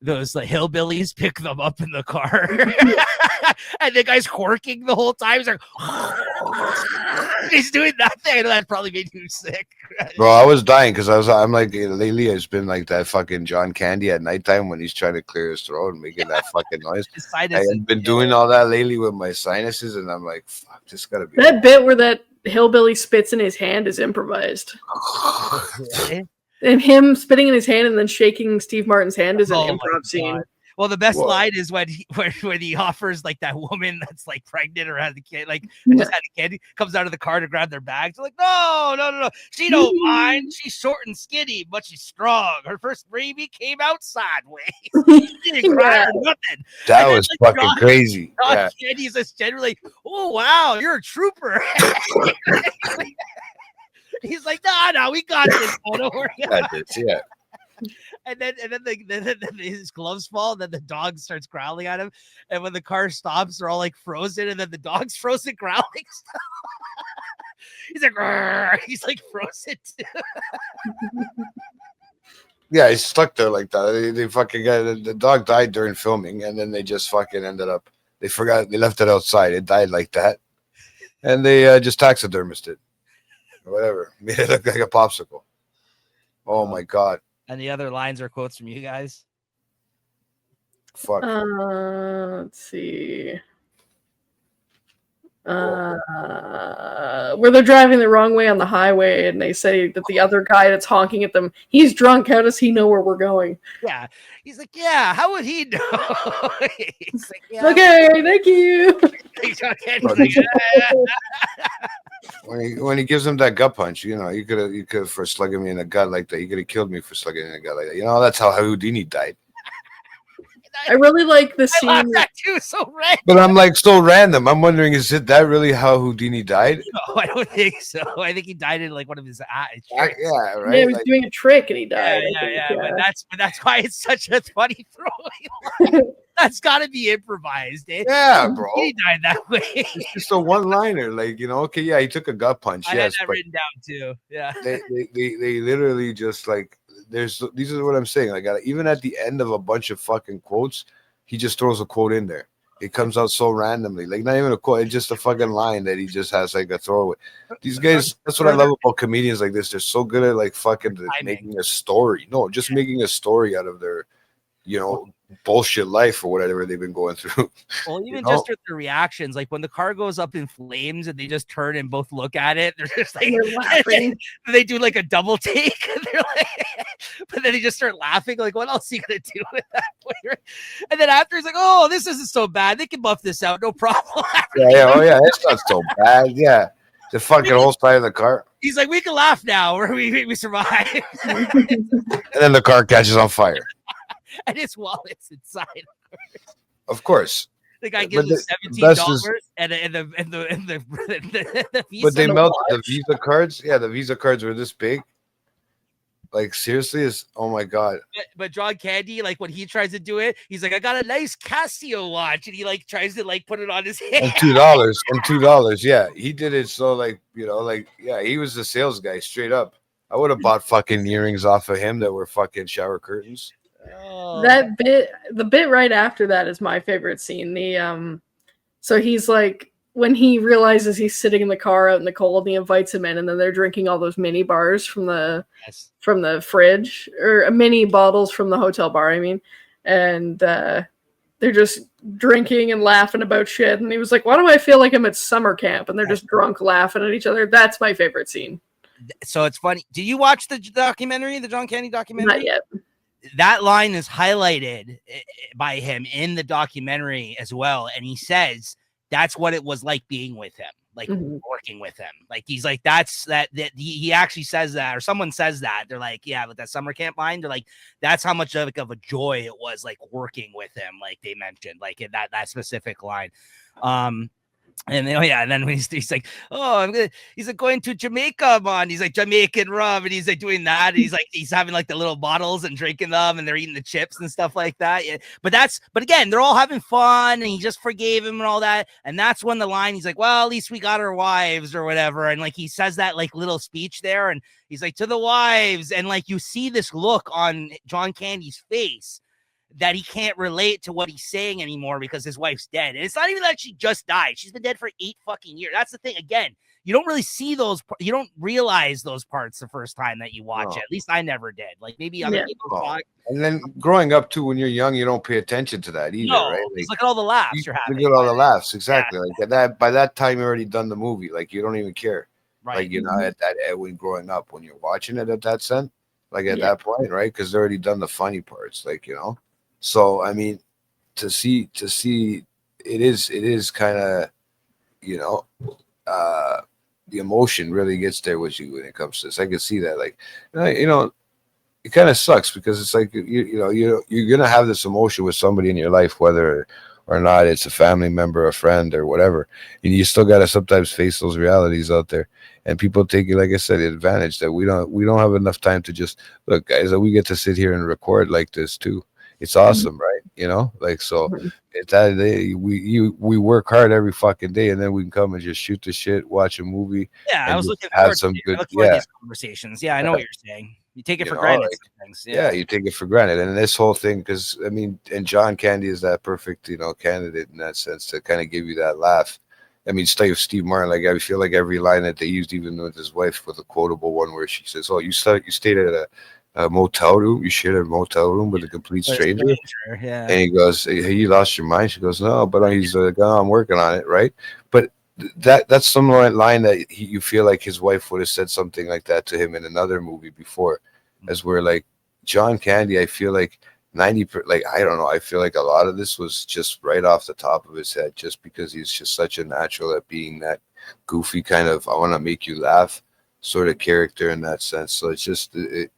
those like hillbillies pick them up in the car and the guy's horking the whole time. He's like, he's doing nothing. I know that probably made you sick. Bro, I was dying because I'm like lately it's been like that fucking John Candy at nighttime when he's trying to clear his throat and making that fucking noise. His I sinuses, have been doing all that lately with my sinuses, and I'm like, fuck, this gotta be That bit where that hillbilly spits in his hand is improvised. Really? And him spitting in his hand and then shaking Steve Martin's hand is an Oh my improv scene. God. Well, the best Whoa. line is when he offers like that woman that's like pregnant or has a kid, like just had a kid, comes out of the car to grab their bags. They're like, no. She don't mind. She's short and skinny, but she's strong. Her first baby came out sideways. She didn't cry or nothing. that And was then, like, fucking crazy. John Yeah. Candy's just generally, oh wow, you're a trooper. He's like, no, we got this. Don't worry. Yeah. And then his gloves fall, and then the dog starts growling at him. And when the car stops, they're all like frozen, and then the dog's frozen growling. He's like, "Grrr." He's like frozen too. Yeah, he's stuck there like that. They fucking got the dog died during filming, and then they just fucking ended up. They forgot they left it outside. It died like that, and they just taxidermist it or whatever. Made it look like a popsicle. Oh my god! And the other lines or quotes from you guys? Fuck. Let's see. Where they're driving the wrong way on the highway, and they say that the other guy that's honking at them, he's drunk. How does he know where we're going? Yeah, he's like, yeah. How would he know? He's like, yeah. Okay, thank you. When he gives him that gut punch, you know, you could for slugging me in the gut like that. You could have killed me for slugging me in the gut like that. You know, that's how Houdini died. I really like the I scene. love that too. So random. But I'm like so random. I'm wondering, is it that really how Houdini died? No, I don't think so. I think he died in like one of his eyes. Yeah, right. Yeah, he was Like, doing a trick and he died. Yeah. But that's why it's such a funny throwaway line. That's got to be improvised. Eh? yeah, bro. He died that way. It's just a one-liner, like, you know. Okay, yeah, he took a gut punch. I Yes, had that but written down too. Yeah. they literally just like these are what I'm saying. Like even at the end of a bunch of fucking quotes, he just throws a quote in there. It comes out so randomly, like not even a quote. It's just a fucking line that he just has like a throwaway. These guys, that's what I love about comedians like this. They're so good at like fucking making a story. No, just making a story out of their, you know, bullshit life or whatever they've been going through. Well, even just with the reactions, like when the car goes up in flames and they just turn and both look at it, they're just like laughing. They do like a double take. They're like, but then they just start laughing. Like, what else are you gonna do with that? And then after he's like, "Oh, this isn't so bad. They can buff this out, no problem." Yeah. Oh yeah, it's not so bad. Yeah, the fucking whole side of the car. He's like, "We can laugh now. We survived." And then the car catches on fire. And his wallet's inside. Of course. The guy gives him $17 and the Visa. But they melted the Visa cards. Yeah, the Visa cards were this big. Like seriously, is oh my god. But John Candy, like when he tries to do it, he's like, I got a nice Casio watch, and he like tries to like put it on his hand. And $2. Yeah, he did it so like, you know, like yeah, he was the sales guy straight up. I would have bought fucking earrings off of him that were fucking shower curtains. Oh. The bit right after that is my favorite scene. So he's like, when he realizes he's sitting in the car out in the cold, he invites him in, and then they're drinking all those mini bars from the fridge, or mini bottles from the hotel bar. I mean, and they're just drinking and laughing about shit. And he was like, "Why do I feel like I'm at summer camp?" And they're just drunk, laughing at each other. That's my favorite scene. So it's funny. Do you watch the documentary, the John Candy documentary? Not yet. That line is highlighted by him in the documentary as well. And he says that's what it was like being with him, like working with him. Like he's like, that he actually says that, or someone says that. They're like, yeah, with that summer camp line, they're like, that's how much of a joy it was, like working with him. Like they mentioned, like in that specific line. And then, and then when he's like, he's like going to Jamaica, man. He's like Jamaican rum, and he's like doing that. And he's having like the little bottles and drinking them, and they're eating the chips and stuff like that. Yeah. But again, they're all having fun, and he just forgave him and all that. And that's when the line, he's like, well, at least we got our wives or whatever. And like he says that like little speech there, and he's like, to the wives, and like you see this look on John Candy's face that he can't relate to what he's saying anymore because his wife's dead. And it's not even that she just died. She's been dead for 8 fucking years. That's the thing. Again, you don't really see those. You don't realize those parts the first time that you watch it. At least I never did. Like maybe other people saw it. And then growing up too, when you're young, you don't pay attention to that either, right? Like, look at all the laughs you're having. Look at all the laughs, exactly. Yeah. Like that. By that time, you already done the movie. Like you don't even care. Right. Like you know, when growing up, when you're watching it at that sense, like at that point, right? Because they're already done the funny parts, like you know. So I mean, to see it is kind of, you know, the emotion really gets there with you when it comes to this. I can see that, like, you know, it kind of sucks because it's like you're gonna have this emotion with somebody in your life, whether or not it's a family member, a friend, or whatever. And you still gotta sometimes face those realities out there. And people take it, like I said, advantage that we don't have enough time to just look, guys. We get to sit here and record like this too. it's awesome, right? You know, like so. It's that we work hard every fucking day, and then we can come and just shoot the shit, watch a movie. Yeah, I was looking have forward some to, good, I look forward to these conversations. Yeah, I know what you're saying. You take it for granted. Like, sometimes. Yeah, you take it for granted, and this whole thing, because I mean, and John Candy is that perfect, candidate in that sense to kind of give you that laugh. I mean, Steve Martin, like I feel like every line that they used, even with his wife, with a quotable one where she says, "Oh, you stayed at a motel room. You shared a motel room with a complete stranger." Yeah. And he goes, "Hey, you lost your mind?" She goes, "No, but he's I'm working on it, right?" But that's some line that you feel like his wife would have said something like that to him in another movie before, as where like John Candy, I feel like 90%, like I don't know, I feel like a lot of this was just right off the top of his head, just because he's just such a natural at being that goofy kind of I want to make you laugh sort of character in that sense. So it's just it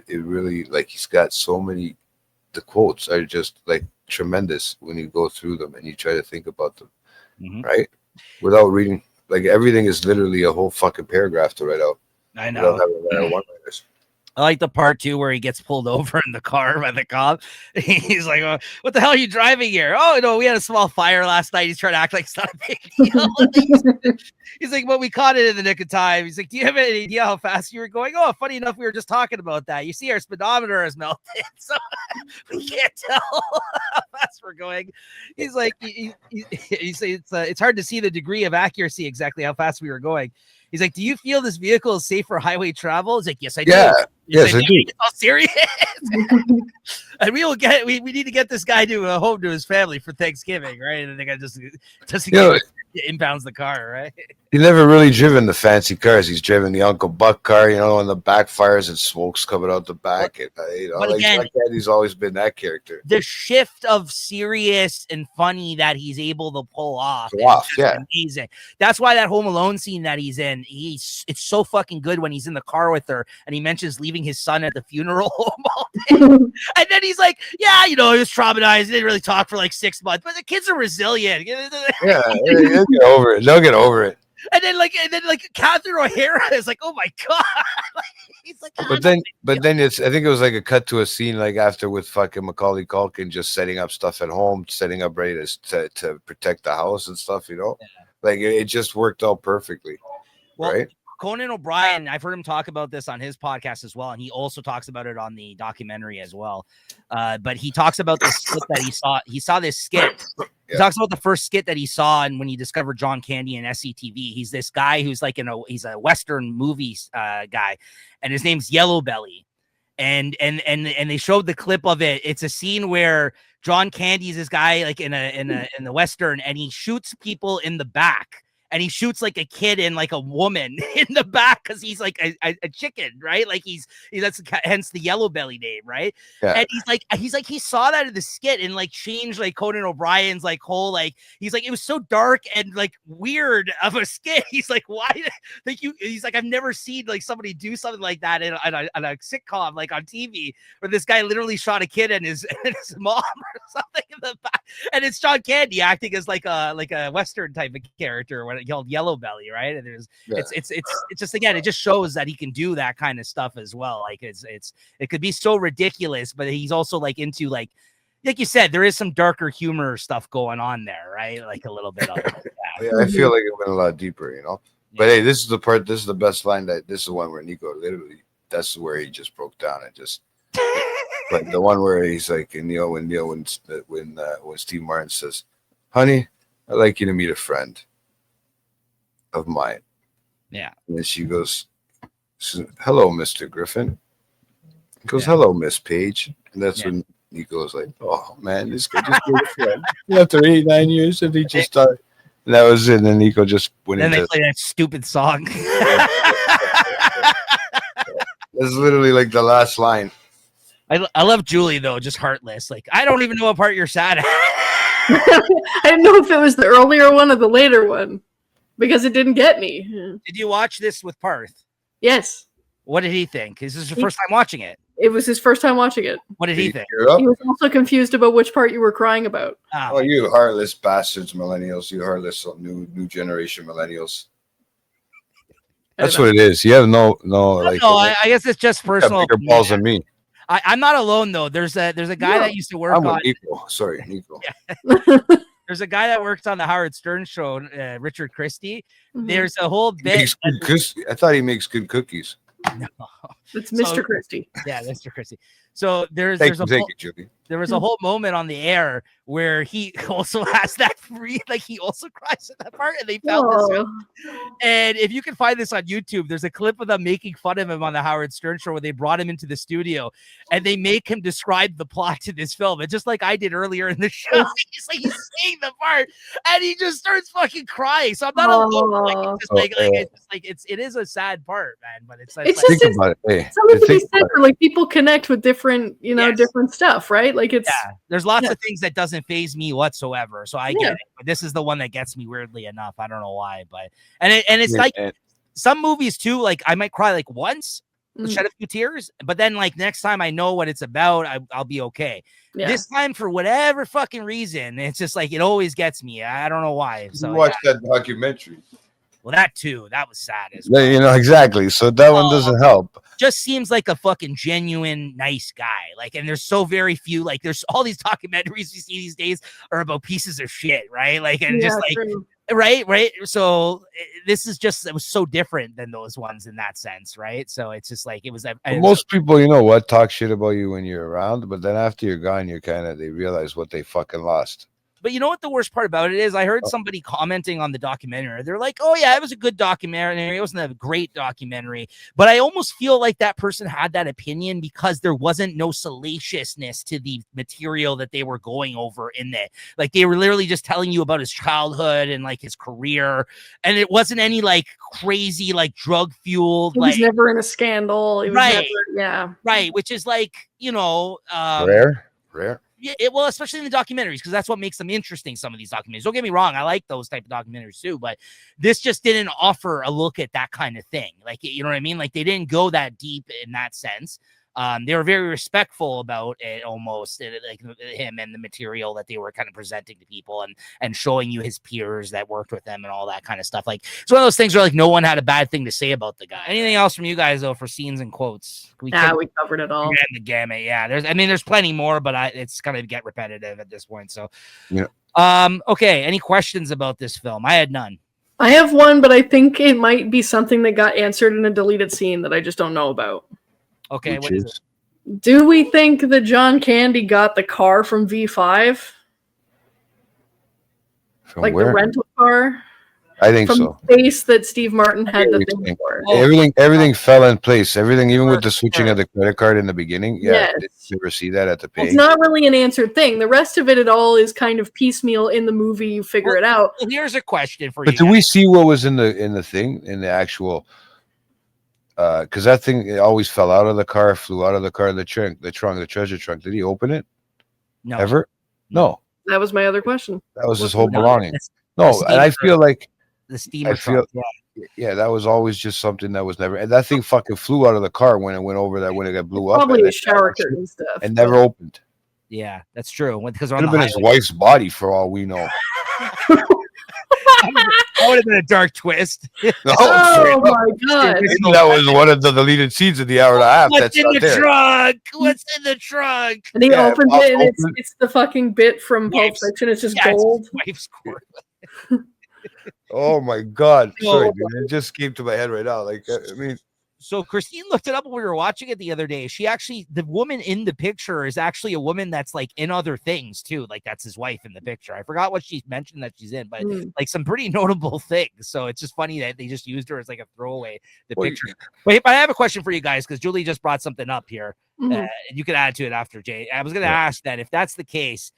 really, like, he's got so many, the quotes are just like tremendous when you go through them and you try to think about them, right? Without reading, like everything is literally a whole fucking paragraph to write out. I know. One-liners. I like the part too where he gets pulled over in the car by the cop. He's like, "What the hell are you driving here?" "Oh no, we had a small fire last night." He's trying to act like it's not a big deal. He's like, "But we caught it in the nick of time." He's like, "Do you have any idea how fast you were going?" "Oh, funny enough, we were just talking about that. You see, our speedometer has melted, so we can't tell how fast we're going." He's like, it's hard to see the degree of accuracy exactly how fast we were going. He's like, "Do you feel this vehicle is safe for highway travel?" He's like, "Yes, I do." Yes, I do. Oh, serious? And we need to get this guy to home to his family for Thanksgiving, right? And the guy just impounds the car, right? He's never really driven the fancy cars. He's driven the Uncle Buck car, and the backfires and smoke's coming out the back. But again, he's always been that character. The shift of serious and funny that he's able to pull off, amazing. That's why that Home Alone scene that he's in, it's so fucking good when he's in the car with her and he mentions leaving his son at the funeral home all day. And then he's like, "Yeah, he was traumatized. He didn't really talk for like 6 months, but the kids are resilient." Yeah, they'll get over it. They'll get over it. And then Catherine O'Hara is like, "Oh my god!" He's like, but then I think it was like a cut to a scene like after with fucking Macaulay Culkin just setting up stuff at home, setting up ready to protect the house and stuff. Like it just worked out perfectly, right? Conan O'Brien, I've heard him talk about this on his podcast as well, and he also talks about it on the documentary as well. But he talks about this skit that he saw. He saw this skit. He talks about the first skit that he saw, and when he discovered John Candy and SCTV, he's this guy who's like he's a Western movie guy, and his name's Yellow Belly. And they showed the clip of it. It's a scene where John Candy's this guy like in the Western, and he shoots people in the back. And he shoots like a kid and like a woman in the back because he's like a chicken, right? Like that's hence the Yellow Belly name, right? Yeah. And he's like he saw that in the skit and like changed like Conan O'Brien's like whole like he's like it was so dark and like weird of a skit. He's like, why? Like he's like, I've never seen like somebody do something like that in a sitcom like on TV where this guy literally shot a kid and his mom or something in the back, and it's John Candy acting as like a Western type of character when called Yellow Belly, right? And it's just, again, it just shows that he can do that kind of stuff as well. Like it could be so ridiculous, but he's also like into like you said, there is some darker humor stuff going on there, right? Like a little bit of it. Yeah, I feel like it went a lot deeper, Yeah. But hey, this is the best line this is the one where Nico literally, that's where he just broke down and just but the one where he's like, when Steve Martin says, "Honey, I'd like you to meet a friend of mine." Yeah. And then she goes, "Hello, Mr. Griffin." He goes, "Hello, Miss Page." And that's when he goes like, "Oh man, this guy just made a friend." After 89 years, and he just started. And that was it. And then Nico just went into. Then they play that stupid song. That's literally like the last line. I love Julie though, just heartless. Like, I don't even know what part you're sad at. I didn't know if it was the earlier one or the later one because it didn't get me. Did you watch this with Parth? Yes. What did he think? Is this your first time watching it? It was his first time watching it. What did he think? He was also confused about which part you were crying about. Oh, you heartless bastards, millennials. You heartless new generation millennials. That's what it is. You have no. I guess it's just personal. Bigger balls than me. I'm not alone though. There's a guy No. that used to work I'm on. with Nico. Sorry, Nico. There's a guy that works on the Howard Stern show, Richard Christie. Mhm. There's a whole He bit. makes good I thought he makes good cookies. No. It's So- Mr. Christie. Yeah, Mr. Christie. So there's Thank a you, whole, Julie. there was a whole moment on the air where he also has that free, like he also cries at that part, and they found this. Oh. And if you can find this on YouTube, there's a clip of them making fun of him on the Howard Stern show where they brought him into the studio and they make him describe the plot to this film. And just like I did earlier in the show, he's saying the part and he just starts fucking crying. So I'm not alone. Like, it's just it's just like it is a sad part, man. But it's It's like, just- Think about it. Hey, Something to be think said about for like people connect with different, Yes. different stuff, right? Like it's yeah, there's lots Yeah. of things that doesn't phase me whatsoever. So I Yeah. get it. But this is the one that gets me weirdly enough. I don't know why, but it's it. like And- some movies too. Like I might cry like once, Mm, shed a few tears, but then like next time I know what it's about, I'll be okay. yeah. This time, for whatever fucking reason, it's just like it always gets me. I don't know why. So you watched that documentary. well, that too. That was sad as well. You know, exactly. So that one Oh. doesn't help. Just seems like a fucking genuine nice guy. Like, and there's so very few. Like, there's all these documentaries you see these days are about pieces of shit, right? Like, and just like true. right. So this is just, it was so different than those ones in that sense, right? So it's just like it was. But most people, you know what, talk shit about you when you're around, but then after you're gone, they realize what they fucking lost. But you know what the worst part about it is? I heard somebody commenting on the documentary. They're like, "Oh yeah, it was a good documentary. It wasn't a great documentary." But I almost feel like that person had that opinion because there wasn't no salaciousness to the material that they were going over in it. Like they were literally just telling you about his childhood and like his career, and it wasn't any like crazy like drug fueled He like was never in a scandal. It was Right. never, right, which is like Rare. yeah, well, especially in the documentaries, because that's what makes them interesting. Some of these documentaries. Don't get me wrong, I like those type of documentaries too, but this just didn't offer a look at that kind of thing. Like, you know what I mean? Like, they didn't go that deep in that sense. They were very respectful about it, almost like him and the material that they were kind of presenting to people, and showing you his peers that worked with them and all that kind of stuff. Like, it's one of those things where like no one had a bad thing to say about the guy. Anything else from you guys though for scenes and quotes? we covered it all. Ran the gamut. Yeah, there's plenty more, but it's gonna get repetitive at this point. So, Yeah. Okay. Any questions about this film? I had none. I have one, but I think it might be something that got answered in a deleted scene that I just don't know about. Okay, Which what is is- it? Do we think that John Candy got the car from V5? From Like where? the rental car? I think From so. the space that Steve Martin had the what thing you're saying. for. Oh. Everything fell in place. Everything, even with the Sure, switching sure. of the credit card in the beginning. Yeah, Yes. did you ever see that at the It's pay? not really an answered thing. The rest of it all is kind of piecemeal in the movie. You figure it out. Well, here's a question for But you. do guys. we see what was in the thing, in the actual? Because that thing, it always fell out of the car, flew out of the car, the treasure trunk. Did he open it No. ever? No, That was my other question. that was his whole No, belonging. the No, steamer and I feel like, The steamer I feel- truck. Yeah. yeah, that was always just something that was never. And that thing fucking flew out of the car when it went over that, when it got blew up, Probably and a shower curtain stuff. and never opened. Yeah, that's true. Because Could have been his wife's body for all we know. That would have been a dark twist. No, Oh my god! maybe that was one of the deleted scenes of the hour and a half. What's That's in not the there. trunk? What's in the trunk? And he Yeah, opens I'll it, and open it's the fucking bit from Pulp Yes. Fiction. It's just Yeah, it's gold. his wife's court. Oh my god! No. Sorry, dude. It just came to my head right now. Like, I mean, So Christine looked it up when we were watching it the other day. She actually, the woman in the picture is actually a woman that's like in other things too. Like that's his wife in the picture. I forgot what she mentioned that she's in, but Mm. like some pretty notable things. So it's just funny that they just used her as like a throwaway, the Well, picture. But I have a question for you guys because Julie just brought something up here. Mhm. And you can add to it after Jay. I was going to Yeah. ask that if that's the case,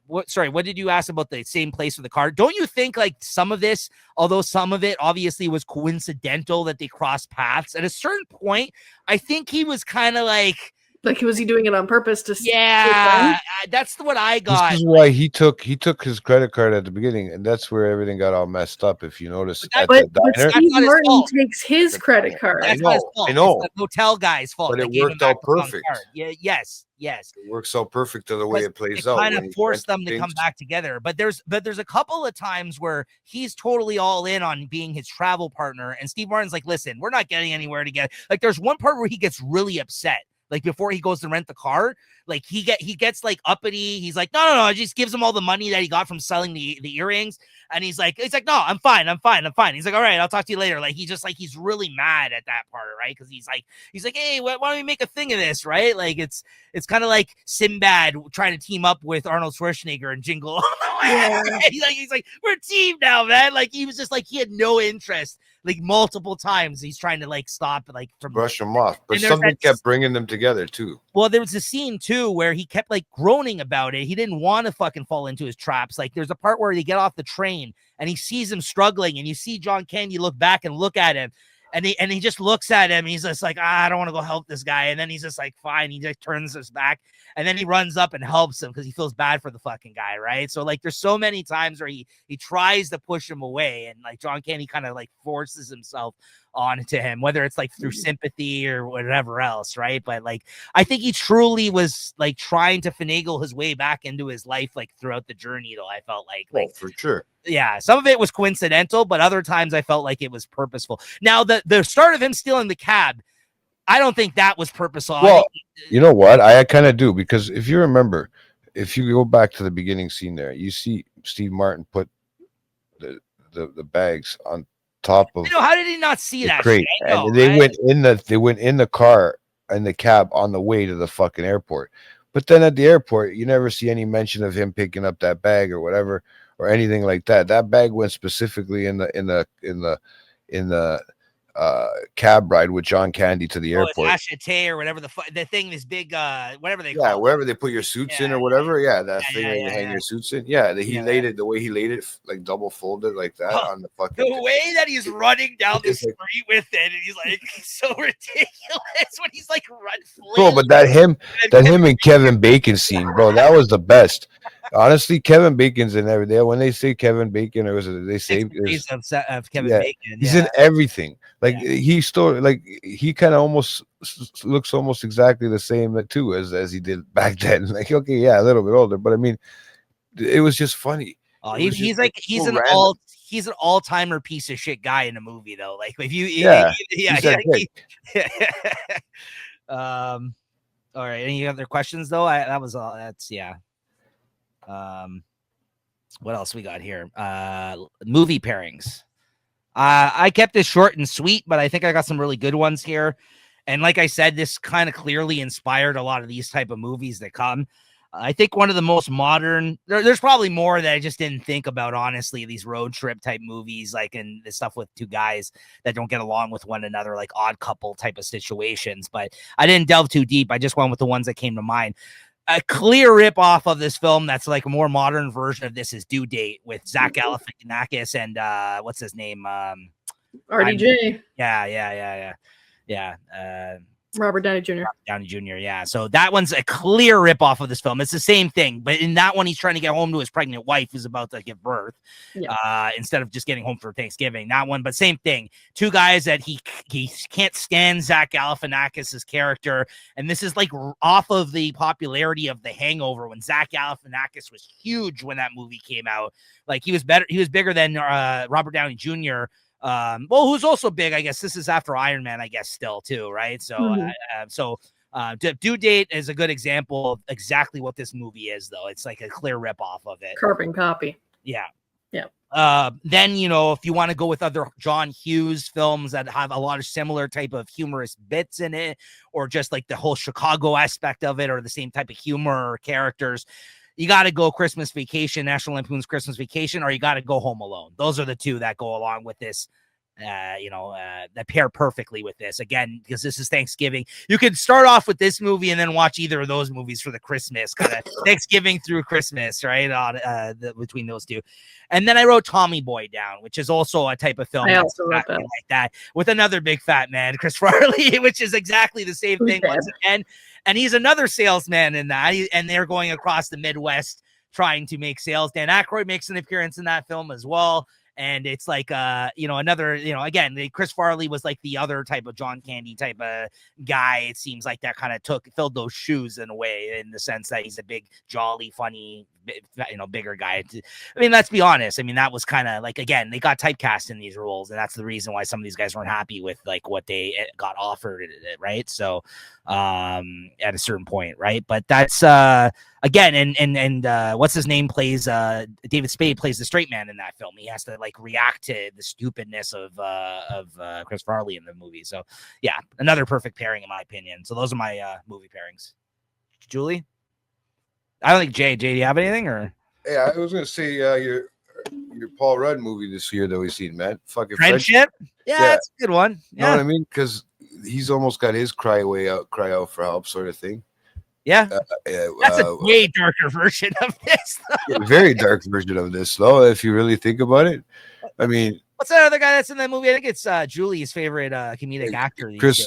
what did you ask about the same place with the car? Don't you think like some of this, although some of it obviously was coincidental that they crossed paths at a certain point, I think he was kind of like, Like, was he doing it on purpose to? yeah, that's what I got. this is why he took his credit card at the beginning, and that's where everything got all messed up. If you notice But at But, the but diner, Steve not his Martin fault. takes his credit card. That's not his fault. I know. It's the hotel guy's fault. But They it gave him worked back out the wrong perfect. card. Yeah, yes. it works out perfect to the way it plays It out. kind when of he forced went them to come things. back together. But there's a couple of times where he's totally all in on being his travel partner, and Steve Martin's like, "Listen, we're not getting anywhere together." Like there's one part where he gets really upset. like before he goes to rent the car, like he gets like uppity. He's like, no, just gives him all the money that he got from selling the earrings. And he's like, no, I'm fine. He's like, all right, I'll talk to you later. Like, he's really mad at that part, right? Because he's like, hey, why don't we make a thing of this, right? Like, it's kind of like Sinbad trying to team up with Arnold Schwarzenegger and Jingle All the Way. Yeah. He's like, we're a team now, man. Like, he was just like, he had no interest. Like multiple times, he's trying to like stop, like from brush them off. But and there's something that- kept bringing them together too. Well, there was a scene too where he kept like groaning about it. He didn't want to fucking fall into his traps. Like there's a part where they get off the train and he sees him struggling, and you see John Candy look back and look at him, and he just looks at him. And he's just like, I don't want to go help this guy. And then he's just like, fine. He just turns his back, and then he runs up and helps him because he feels bad for the fucking guy, right? So like, there's so many times where he tries to push him away, and like John Candy kind of like forces himself onto him, whether it's like through sympathy or whatever else, right? But like, I think he truly was like trying to finagle his way back into his life, like throughout the journey. Though I felt like For sure. yeah, some of it was coincidental, but other times I felt like it was purposeful. Now, the start of him stealing the cab, I don't think that was purposeful. Well, you know what? I kind of do, because if you remember, if you go back to the beginning scene there, you see Steve Martin put the bags on top of how did he not see the that crate, shit? I know, and they right? went in the car and the cab on the way to the fucking airport. But then at the airport, you never see any mention of him picking up that bag or whatever or anything like that. That bag went specifically in the cab ride with John Candy to the airport. Achete or whatever the thing, this big whatever they Yeah, call wherever they put your suits in or whatever. Yeah, that thing that you hang your suits in. Yeah, he laid it the way he laid it, like double folded like that on the fucking. The way that he's running down the It's like- street with it, and he's like so ridiculous when he's like Bro, but that him and Kevin Bacon scene, bro, that was the best. Honestly, Kevin Bacon's in every day. When they say Kevin Bacon, or they say of Kevin yeah, Bacon. he's in everything. Like he still like he kind of almost looks almost exactly the same too as he did back then. Like okay, yeah, a little bit older, but I mean, it was just funny. Oh, he's an all-timer piece of shit guy in a movie though. Like if you all right, any other questions though? That was all. That's what else we got here? Movie pairings. I kept this short and sweet, but I think I got some really good ones here. And like I said, this kind of clearly inspired a lot of these type of movies that come. I think one of the most modern, there's probably more that I just didn't think about, honestly, these road trip type movies, like in the stuff with two guys that don't get along with one another, like Odd Couple type of situations. But I didn't delve too deep. I just went with the ones that came to mind. A clear rip off of this film that's like a more modern version of this is Due Date with Zach Galifianakis and what's his name? RDJ. Yeah. Robert Downey Jr. Downey Jr. Yeah. So that one's a clear rip off of this film. It's the same thing, but in that one, he's trying to get home to his pregnant wife who's about to give birth, instead of just getting home for Thanksgiving. That one, but same thing. Two guys that he can't stand Zach Galifianakis' character, and this is like off of the popularity of The Hangover when Zach Galifianakis was huge when that movie came out. Like he was bigger than Robert Downey Jr. Who's also big, I guess. This is after Iron Man, I guess, still too, right? So, Due Date is a good example of exactly what this movie is, though. It's like a clear rip off of it. Carbon copy. Yeah. Yeah. Then, if you want to go with other John Hughes films that have a lot of similar type of humorous bits in it, or just like the whole Chicago aspect of it, or the same type of humor or characters, you got to go Christmas Vacation, National Lampoon's Christmas Vacation, or you got to go Home Alone. Those are the two that go along with this, that pair perfectly with this. Again, because this is Thanksgiving. You could start off with this movie and then watch either of those movies for the Christmas, kind of Thanksgiving through Christmas, right? Between those two. And then I wrote Tommy Boy down, which is also a type of film I also wrote that. like that, with another big fat man, Chris Farley, which is exactly the same thing once again. And he's another salesman in that. And they're going across the Midwest trying to make sales. Dan Aykroyd makes an appearance in that film as well. and it's like another, again, Chris Farley was like the other type of John Candy type of guy. It seems like that kind of filled those shoes in a way, in the sense that he's a big, jolly, funny, bigger guy. I mean, let's be honest. I mean, that was kind of like, again, they got typecast in these roles, and that's the reason why some of these guys weren't happy with like what they got offered, right? So at a certain point, right? But that's again, and what's his name plays David Spade plays the straight man in that film. He has to like react to the stupidness of Chris Farley in the movie. So yeah, another perfect pairing in my opinion. So those are my movie pairings. Julie, I don't think Jay, do you have anything? Or yeah, I was gonna say your Paul Rudd movie this year that we seen, man. Fucking Friendship. Yeah, that's a good one. Yeah. You know what I mean? Because he's almost got his cry out for help sort of thing. Yeah, that's a way darker version of this. Very dark version of this, though. If you really think about it, I mean, what's that other guy that's in that movie? I think it's Julie's favorite comedic actor. Chris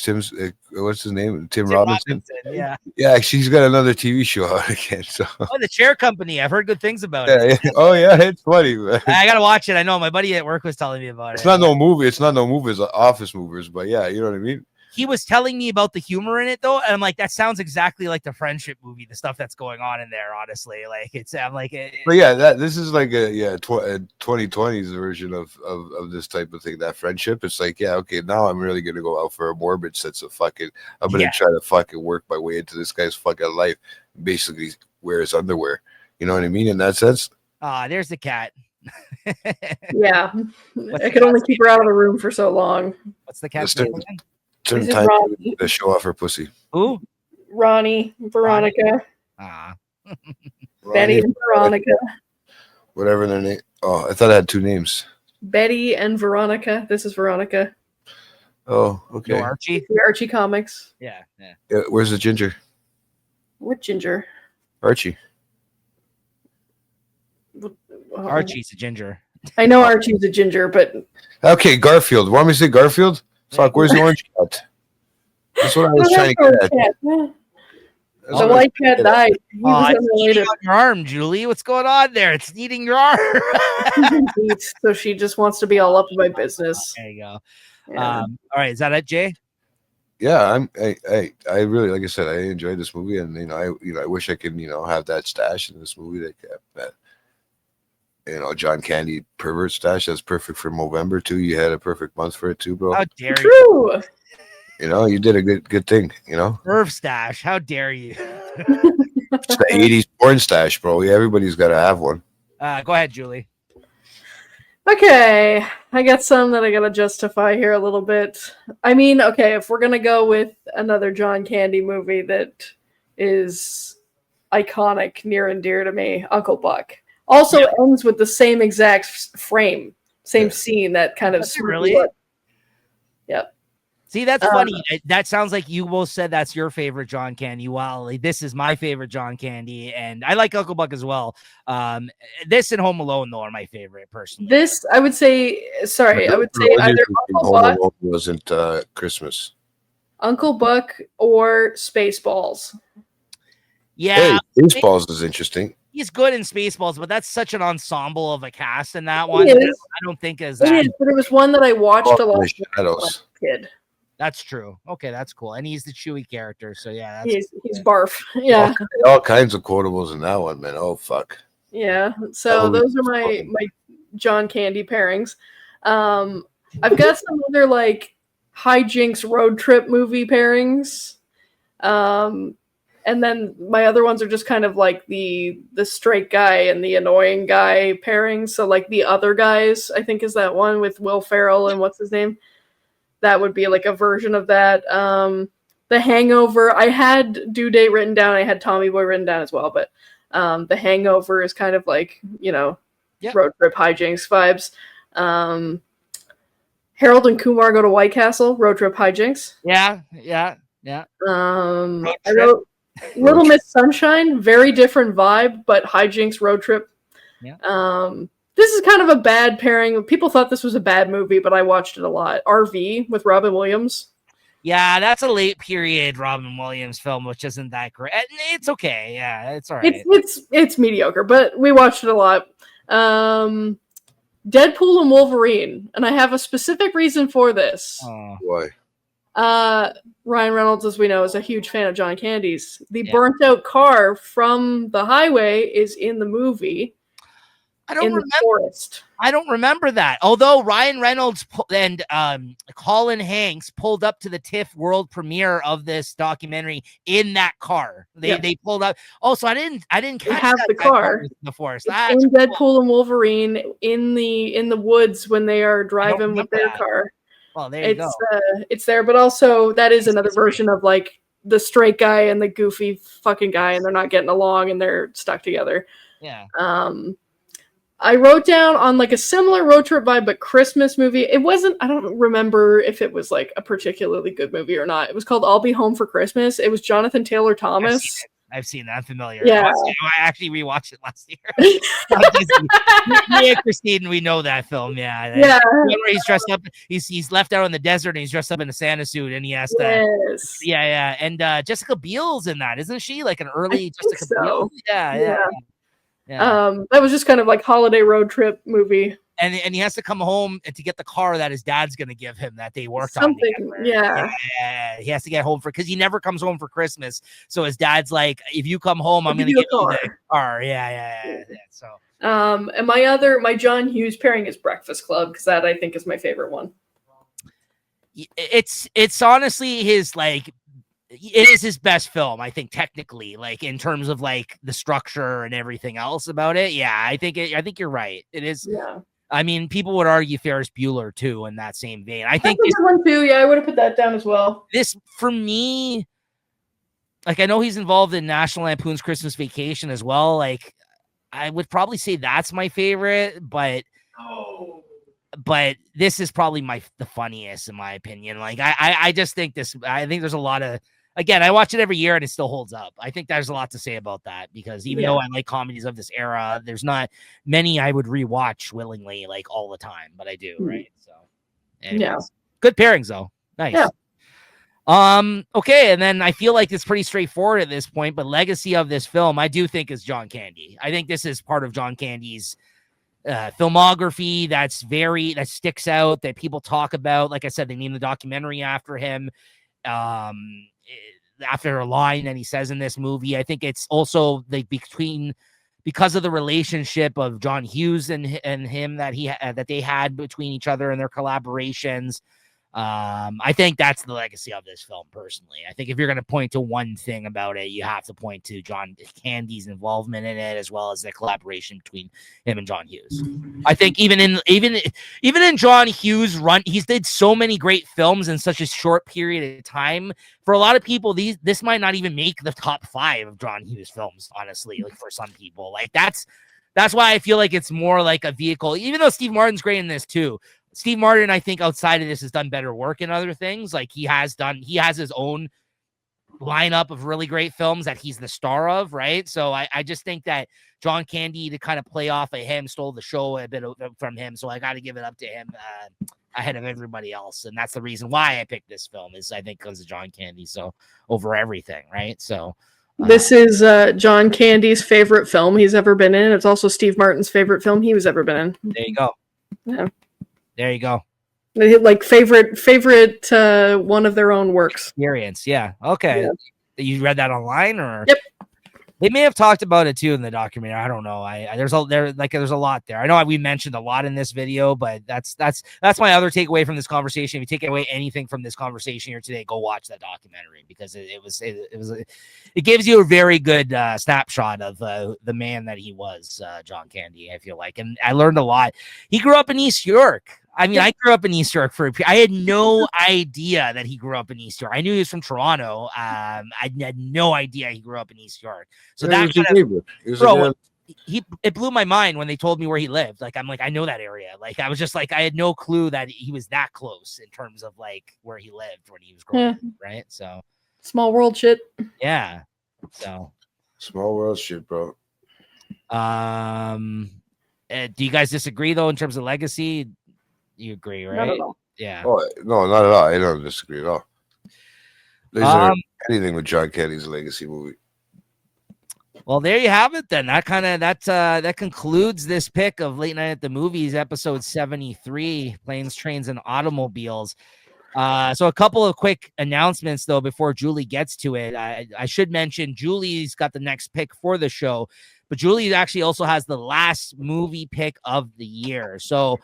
Tim's. What's his name? Tim Robinson. Yeah, yeah. She's got another TV show out again. So. The Chair Company. I've heard good things about it. Yeah. Oh yeah, it's funny, man. I gotta watch it. I know my buddy at work was telling me about it. It's not no movie. It's office movers, but yeah, you know what I mean. He was telling me about the humor in it though, and I'm like, that sounds exactly like the Friendship movie, the stuff that's going on in there. Honestly, like I'm like, but yeah, this is like a 2020s version of this type of thing. That Friendship, it's like, yeah, okay, now I'm really gonna go out for a morbid sense of fucking. I'm gonna try to fucking work my way into this guy's fucking life, basically wear his underwear. You know what I mean? In that sense. There's the cat. Yeah, I could only keep her out of the room for so long. What's the cat's name again? Certain time to show off her pussy. Who? Ronnie, Veronica. Betty and Veronica. Whatever their name. Oh, I thought I had two names. Betty and Veronica. This is Veronica. Oh, okay. No, Archie. The Archie comics. Yeah. Where's the ginger? What ginger? Archie. Archie's a ginger. I know Archie's a ginger, but okay, Garfield. Want me to say Garfield? Fuck, where's the orange cat? That's what I was trying to get at. The white cat died. It's eating on your arm, Julie. What's going on there? It's eating your arm. So she just wants to be all up in my business. There you go. Yeah. All right, is that it, Jay? Yeah, I really, like I said, I enjoyed this movie, and I wish I could have that stash in this movie that John Candy pervert stash. That's perfect for Movember too. You had a perfect month for it too, bro. How dare you? You did a good thing. Perv stash. How dare you? It's the 80s porn stash, bro. Yeah, everybody's got to have one. Go ahead, Julie. Okay, I got some that I gotta justify here a little bit. I mean, okay, if we're gonna go with another John Candy movie that is iconic, near and dear to me, Uncle Buck. Also ends with the same exact frame, same scene, that kind of really. Yep. See, that's funny. That sounds like you both said that's your favorite John Candy. Well, this is my favorite John Candy, and I like Uncle Buck as well. This and Home Alone, though, are my favorite personally. This, I would say, either Uncle Buck wasn't Christmas. Uncle Buck or Spaceballs. Yeah, hey, Spaceballs is interesting. He's good in Spaceballs, but that's such an ensemble of a cast in that one. I don't think as that. It is, but it was one that I watched a lot as a kid. That's true. Okay, that's cool. And he's the Chewy character, so yeah, he's barf. Yeah, all kinds of quotables in that one, man. Oh fuck. Yeah. So those are my John Candy pairings. I've got some other like hijinks road trip movie pairings. And then my other ones are just kind of like the straight guy and the annoying guy pairings. So like The Other Guys, I think, is that one with Will Ferrell and what's his name? That would be like a version of that. The Hangover, I had Due Date written down. I had Tommy Boy written down as well. But The Hangover is kind of like, road trip hijinks vibes. Harold and Kumar Go to White Castle, road trip hijinks. Yeah. I wrote Little Miss Sunshine, very different vibe, but hijinks road trip. Yeah. This is kind of a bad pairing. People thought this was a bad movie, but I watched it a lot. RV with Robin Williams. Yeah, that's a late period Robin Williams film, which isn't that great. It's okay. Yeah, it's all right. It's mediocre, but we watched it a lot. Deadpool and Wolverine, and I have a specific reason for this. Why? Ryan Reynolds, as we know, is a huge fan of John Candy's. The burnt out car from the highway is in the movie. I don't remember. The forest. I don't remember that. Although Ryan Reynolds and Colin Hanks pulled up to the TIFF world premiere of this documentary in that car. They pulled up. Oh, so I didn't catch have the car in the forest. In Deadpool and Wolverine in the woods when they are driving with their car. Well, there you go. It's there, but also that is another version of like the straight guy and the goofy fucking guy, and they're not getting along and they're stuck together. Yeah. I wrote down on like a similar road trip vibe, but Christmas movie. It wasn't, I don't remember if it was like a particularly good movie or not. It was called I'll Be Home for Christmas. It was Jonathan Taylor Thomas. I've seen that. I'm familiar. Yeah. I actually rewatched it last year. Me and Christine, we know that film. Yeah. Yeah. Where he's dressed up. He's left out in the desert and he's dressed up in a Santa suit and he has to. Yes. Yeah. And Jessica Biel's in that, isn't she? Like an early Jessica so. Biel. Yeah. That was just kind of like holiday road trip movie. And he has to come home and to get the car that his dad's going to give him that they worked on. Something, yeah. He has to get home because he never comes home for Christmas. So his dad's like, if you come home, I'm going to give you the car. Yeah. So, and my John Hughes pairing is Breakfast Club because that I think is my favorite one. It's honestly his like. It is his best film, I think, technically, like in terms of like the structure and everything else about it. Yeah, I think you're right. It is. Yeah. I mean, people would argue Ferris Bueller too in that same vein. I think this one too. Yeah, I would have put that down as well. This for me, like I know he's involved in National Lampoon's Christmas Vacation as well. Like I would probably say that's my favorite, but this is probably the funniest in my opinion. Like I just think this. I think there's a lot of. Again, I watch it every year and it still holds up. I think there's a lot to say about that because even though I like comedies of this era, there's not many I would rewatch willingly like all the time, but I do, right? So, anyways. Good pairings though. Nice. Yeah. Okay, and then I feel like it's pretty straightforward at this point, but legacy of this film, I do think is John Candy. I think this is part of John Candy's filmography that sticks out that people talk about. Like I said, they named the documentary after him. After a line that he says in this movie, I think it's also like because of the relationship of John Hughes and him that they had between each other and their collaborations. I think that's the legacy of this film personally. I think if you're going to point to one thing about it, you have to point to John Candy's involvement in it, as well as the collaboration between him and John Hughes. I think even in John Hughes' run, he's did so many great films in such a short period of time. For a lot of people, this might not even make the top 5 of John Hughes films, honestly, like for some people. Like that's why I feel like it's more like a vehicle, even though Steve Martin's great in this too. Steve Martin, I think outside of this has done better work in other things. Like he has his own lineup of really great films that he's the star of. Right. So I just think that John Candy, to kind of play off of him, stole the show a bit from him. So I got to give it up to him ahead of everybody else. And that's the reason why I picked this film is I think because of John Candy. So over everything. Right. So this is John Candy's favorite film he's ever been in. It's also Steve Martin's favorite film he was ever been in. There you go. Yeah. There you go. Like favorite one of their own works. Experience, yeah. Okay. Yeah. You read that online or? Yep. They may have talked about it too in the documentary. I don't know. There's a lot there. I know we mentioned a lot in this video, but that's my other takeaway from this conversation. If you take away anything from this conversation here today, go watch that documentary because it gives you a very good snapshot of the man that he was, John Candy. I feel like, and I learned a lot. He grew up in East York. I mean, I grew up in East York I had no idea that he grew up in East York. I knew he was from Toronto. I had no idea he grew up in East York. So that kind of, it blew my mind when they told me where he lived. Like, I'm like, I know that area. Like, I was just like, I had no clue that he was that close in terms of like where he lived when he was growing up, right? So small world shit. Yeah. So small world shit, bro. Do you guys disagree though in terms of legacy? You agree, right? Not at all. Yeah. Oh no, not at all. I don't disagree at all. There's anything with John Candy's legacy movie. Well, there you have it then. That concludes this pick of Late Night at the Movies, episode 73, Planes, Trains, and Automobiles. So a couple of quick announcements, though, before Julie gets to it. I should mention Julie's got the next pick for the show, but Julie actually also has the last movie pick of the year. So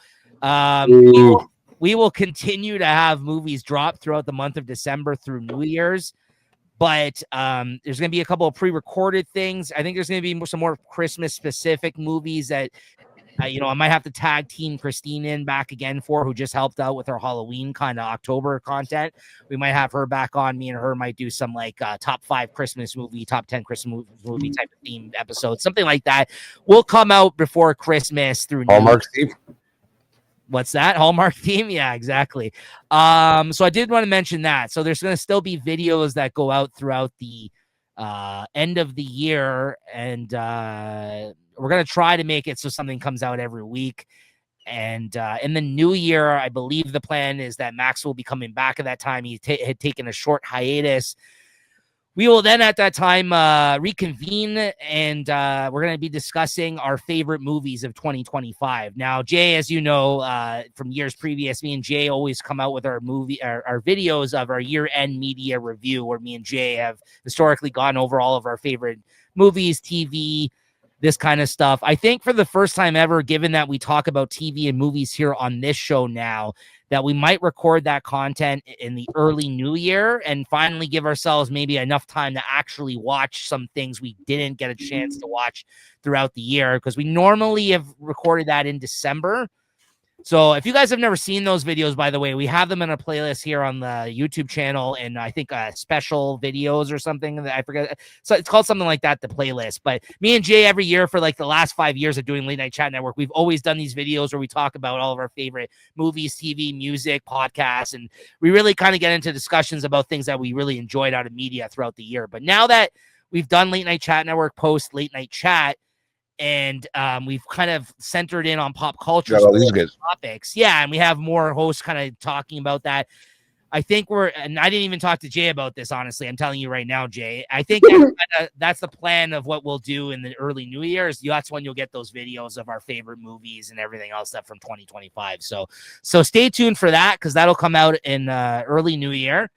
we will continue to have movies drop throughout the month of December through New Year's. But there's going to be a couple of pre-recorded things. I think there's going to be some more Christmas-specific movies that, I might have to tag team Christine in back again who just helped out with our Halloween kind of October content. We might have her back on. Me and her might do some like top 5 Christmas movie, top 10 Christmas movie type of themed episode, something like that. Will come out before Christmas through Hallmark theme. What's that? Hallmark theme? Yeah, exactly. So I did want to mention that. So there's going to still be videos that go out throughout the end of the year, and we're going to try to make it so something comes out every week. And in the new year, I believe the plan is that Max will be coming back at that time. He had taken a short hiatus. We will then at that time reconvene, and we're going to be discussing our favorite movies of 2025. Now, Jay, as you know, from years previous, me and Jay always come out with our videos of our year-end media review, where me and Jay have historically gone over all of our favorite movies, TV, this kind of stuff. I think for the first time ever, given that we talk about TV and movies here on this show now, that we might record that content in the early new year and finally give ourselves maybe enough time to actually watch some things we didn't get a chance to watch throughout the year, because we normally have recorded that in December. So if you guys have never seen those videos, by the way, we have them in a playlist here on the YouTube channel, and I think special videos or something that I forget. So it's called something like that, the playlist. But me and Jay, every year for like the last 5 years of doing Late Night Chat Network, we've always done these videos where we talk about all of our favorite movies, TV, music, podcasts, and we really kind of get into discussions about things that we really enjoyed out of media throughout the year. But now that we've done Late Night Chat Network post Late Night Chat, and we've kind of centered in on pop culture topics. Yeah, and we have more hosts kind of talking about that. I think and I didn't even talk to Jay about this, honestly. I'm telling you right now, Jay. I think that's the plan of what we'll do in the early New Year's. That's when you'll get those videos of our favorite movies and everything else that from 2025. So stay tuned for that, because that'll come out in early New Year.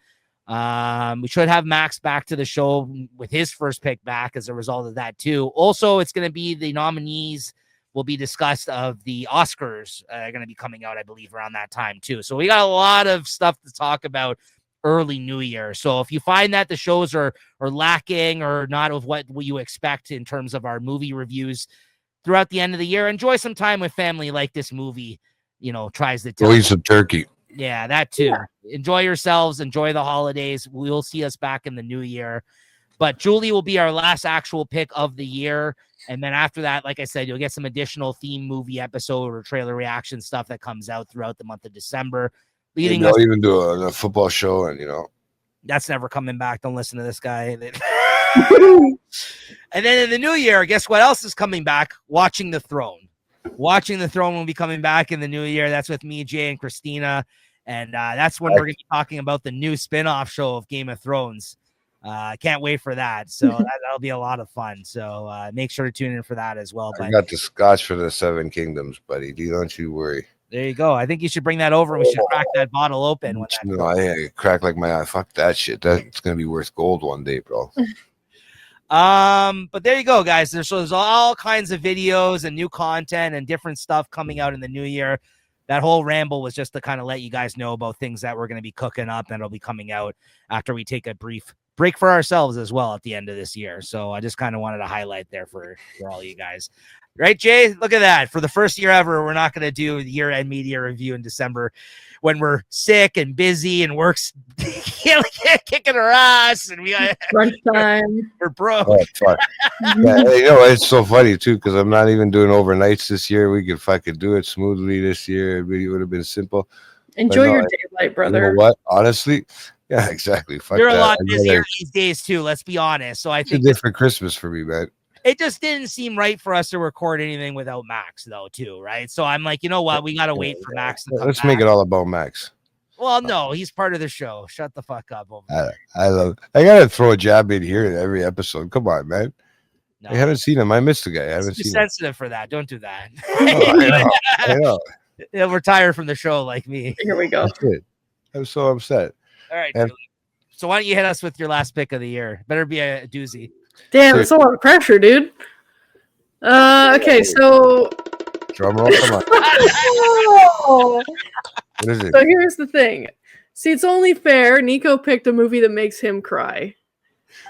We should have Max back to the show with his first pick back as a result of that too. Also, it's going to be the nominees will be discussed of the Oscars are going to be coming out, I believe, around that time too. So we got a lot of stuff to talk about early New Year. So if you find that the shows are lacking or not of what you expect in terms of our movie reviews throughout the end of the year, enjoy some time with family like this movie, tries to tell. Go eat some turkey. Yeah, that too. Yeah. Enjoy yourselves. Enjoy the holidays. We'll see us back in the new year. But Julie will be our last actual pick of the year. And then after that, like I said, you'll get some additional theme movie episode or trailer reaction stuff that comes out throughout the month of December. Maybe I'll even do a football show, and that's never coming back. Don't listen to this guy. And then in the new year, guess what else is coming back? Watching the Throne. Watching the Throne will be coming back in the new year. That's with me, Jay, and Christina. And that's when we're going to be talking about the new spin-off show of Game of Thrones. I can't wait for that. So that'll be a lot of fun. So make sure to tune in for that as well. I got the scotch for the Seven Kingdoms, buddy. Don't you worry. There you go. I think you should bring that over. And we should crack that bottle open. I crack like my eye. Fuck that shit. That's going to be worth gold one day, bro. But there you go, guys. There's all kinds of videos and new content and different stuff coming out in the new year. That whole ramble was just to kind of let you guys know about things that we're going to be cooking up, and it'll be coming out after we take a brief break for ourselves as well at the end of this year. So I just kind of wanted to highlight there for all you guys. Right, Jay? Look at that. For the first year ever, we're not going to do the year-end media review in December when we're sick and busy and work's kicking our ass and we got lunchtime. We're broke. Oh, yeah, it's so funny too, because I'm not even doing overnights this year. We could fucking do it smoothly this year. It really would have been simple. Enjoy your daylight, brother. You know what? Honestly, yeah, exactly. Fuck You're that. a lot busier these days too. Let's be honest. So I think it's a different Christmas for me, man. It just didn't seem right for us to record anything without Max, though, too, right? So I'm like, you know what? We got to wait for Max to come Let's back. make it all about Max. Well, no, he's part of the show. Shut the fuck up over there. I got to throw a jab in here in every episode. Come on, man. No, I haven't seen him. I missed the guy. I he's haven't too seen him. sensitive for that. Don't do that. I know. He'll retire from the show like me. Here we go. That's it. I'm so upset. All right, And- Julie. So why don't you hit us with your last pick of the year? Better be a doozy. Damn, it's a lot of pressure, dude. Okay, so Drum roll. Come on. Oh. What is it? So here's the thing. See, it's only fair. Nico picked a movie that makes him cry.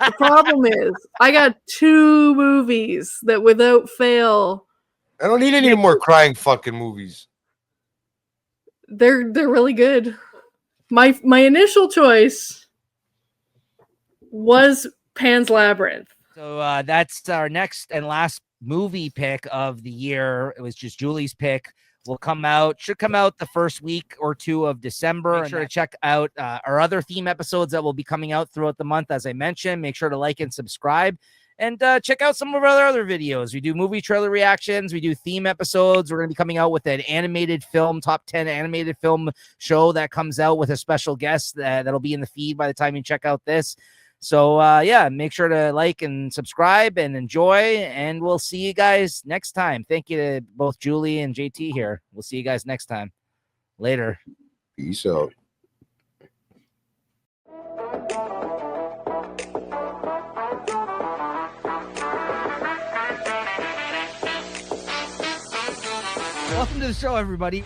The problem is, I got 2 movies that without fail, I don't need any more crying fucking movies. they're really good. My initial choice was Pan's Labyrinth. So that's our next and last movie pick of the year. It was just Julie's pick. Should come out the first week or 2 of December. Make sure to check out our other theme episodes that will be coming out throughout the month. As I mentioned, make sure to like and subscribe, and check out some of our other videos. We do movie trailer reactions. We do theme episodes. We're going to be coming out with an animated film, top 10 animated film show that comes out with a special guest that'll be in the feed by the time you check out this. So, yeah, make sure to like and subscribe and enjoy, and we'll see you guys next time. Thank you to both Julie and JT here. We'll see you guys next time. Later. Peace out. Welcome to the show, everybody.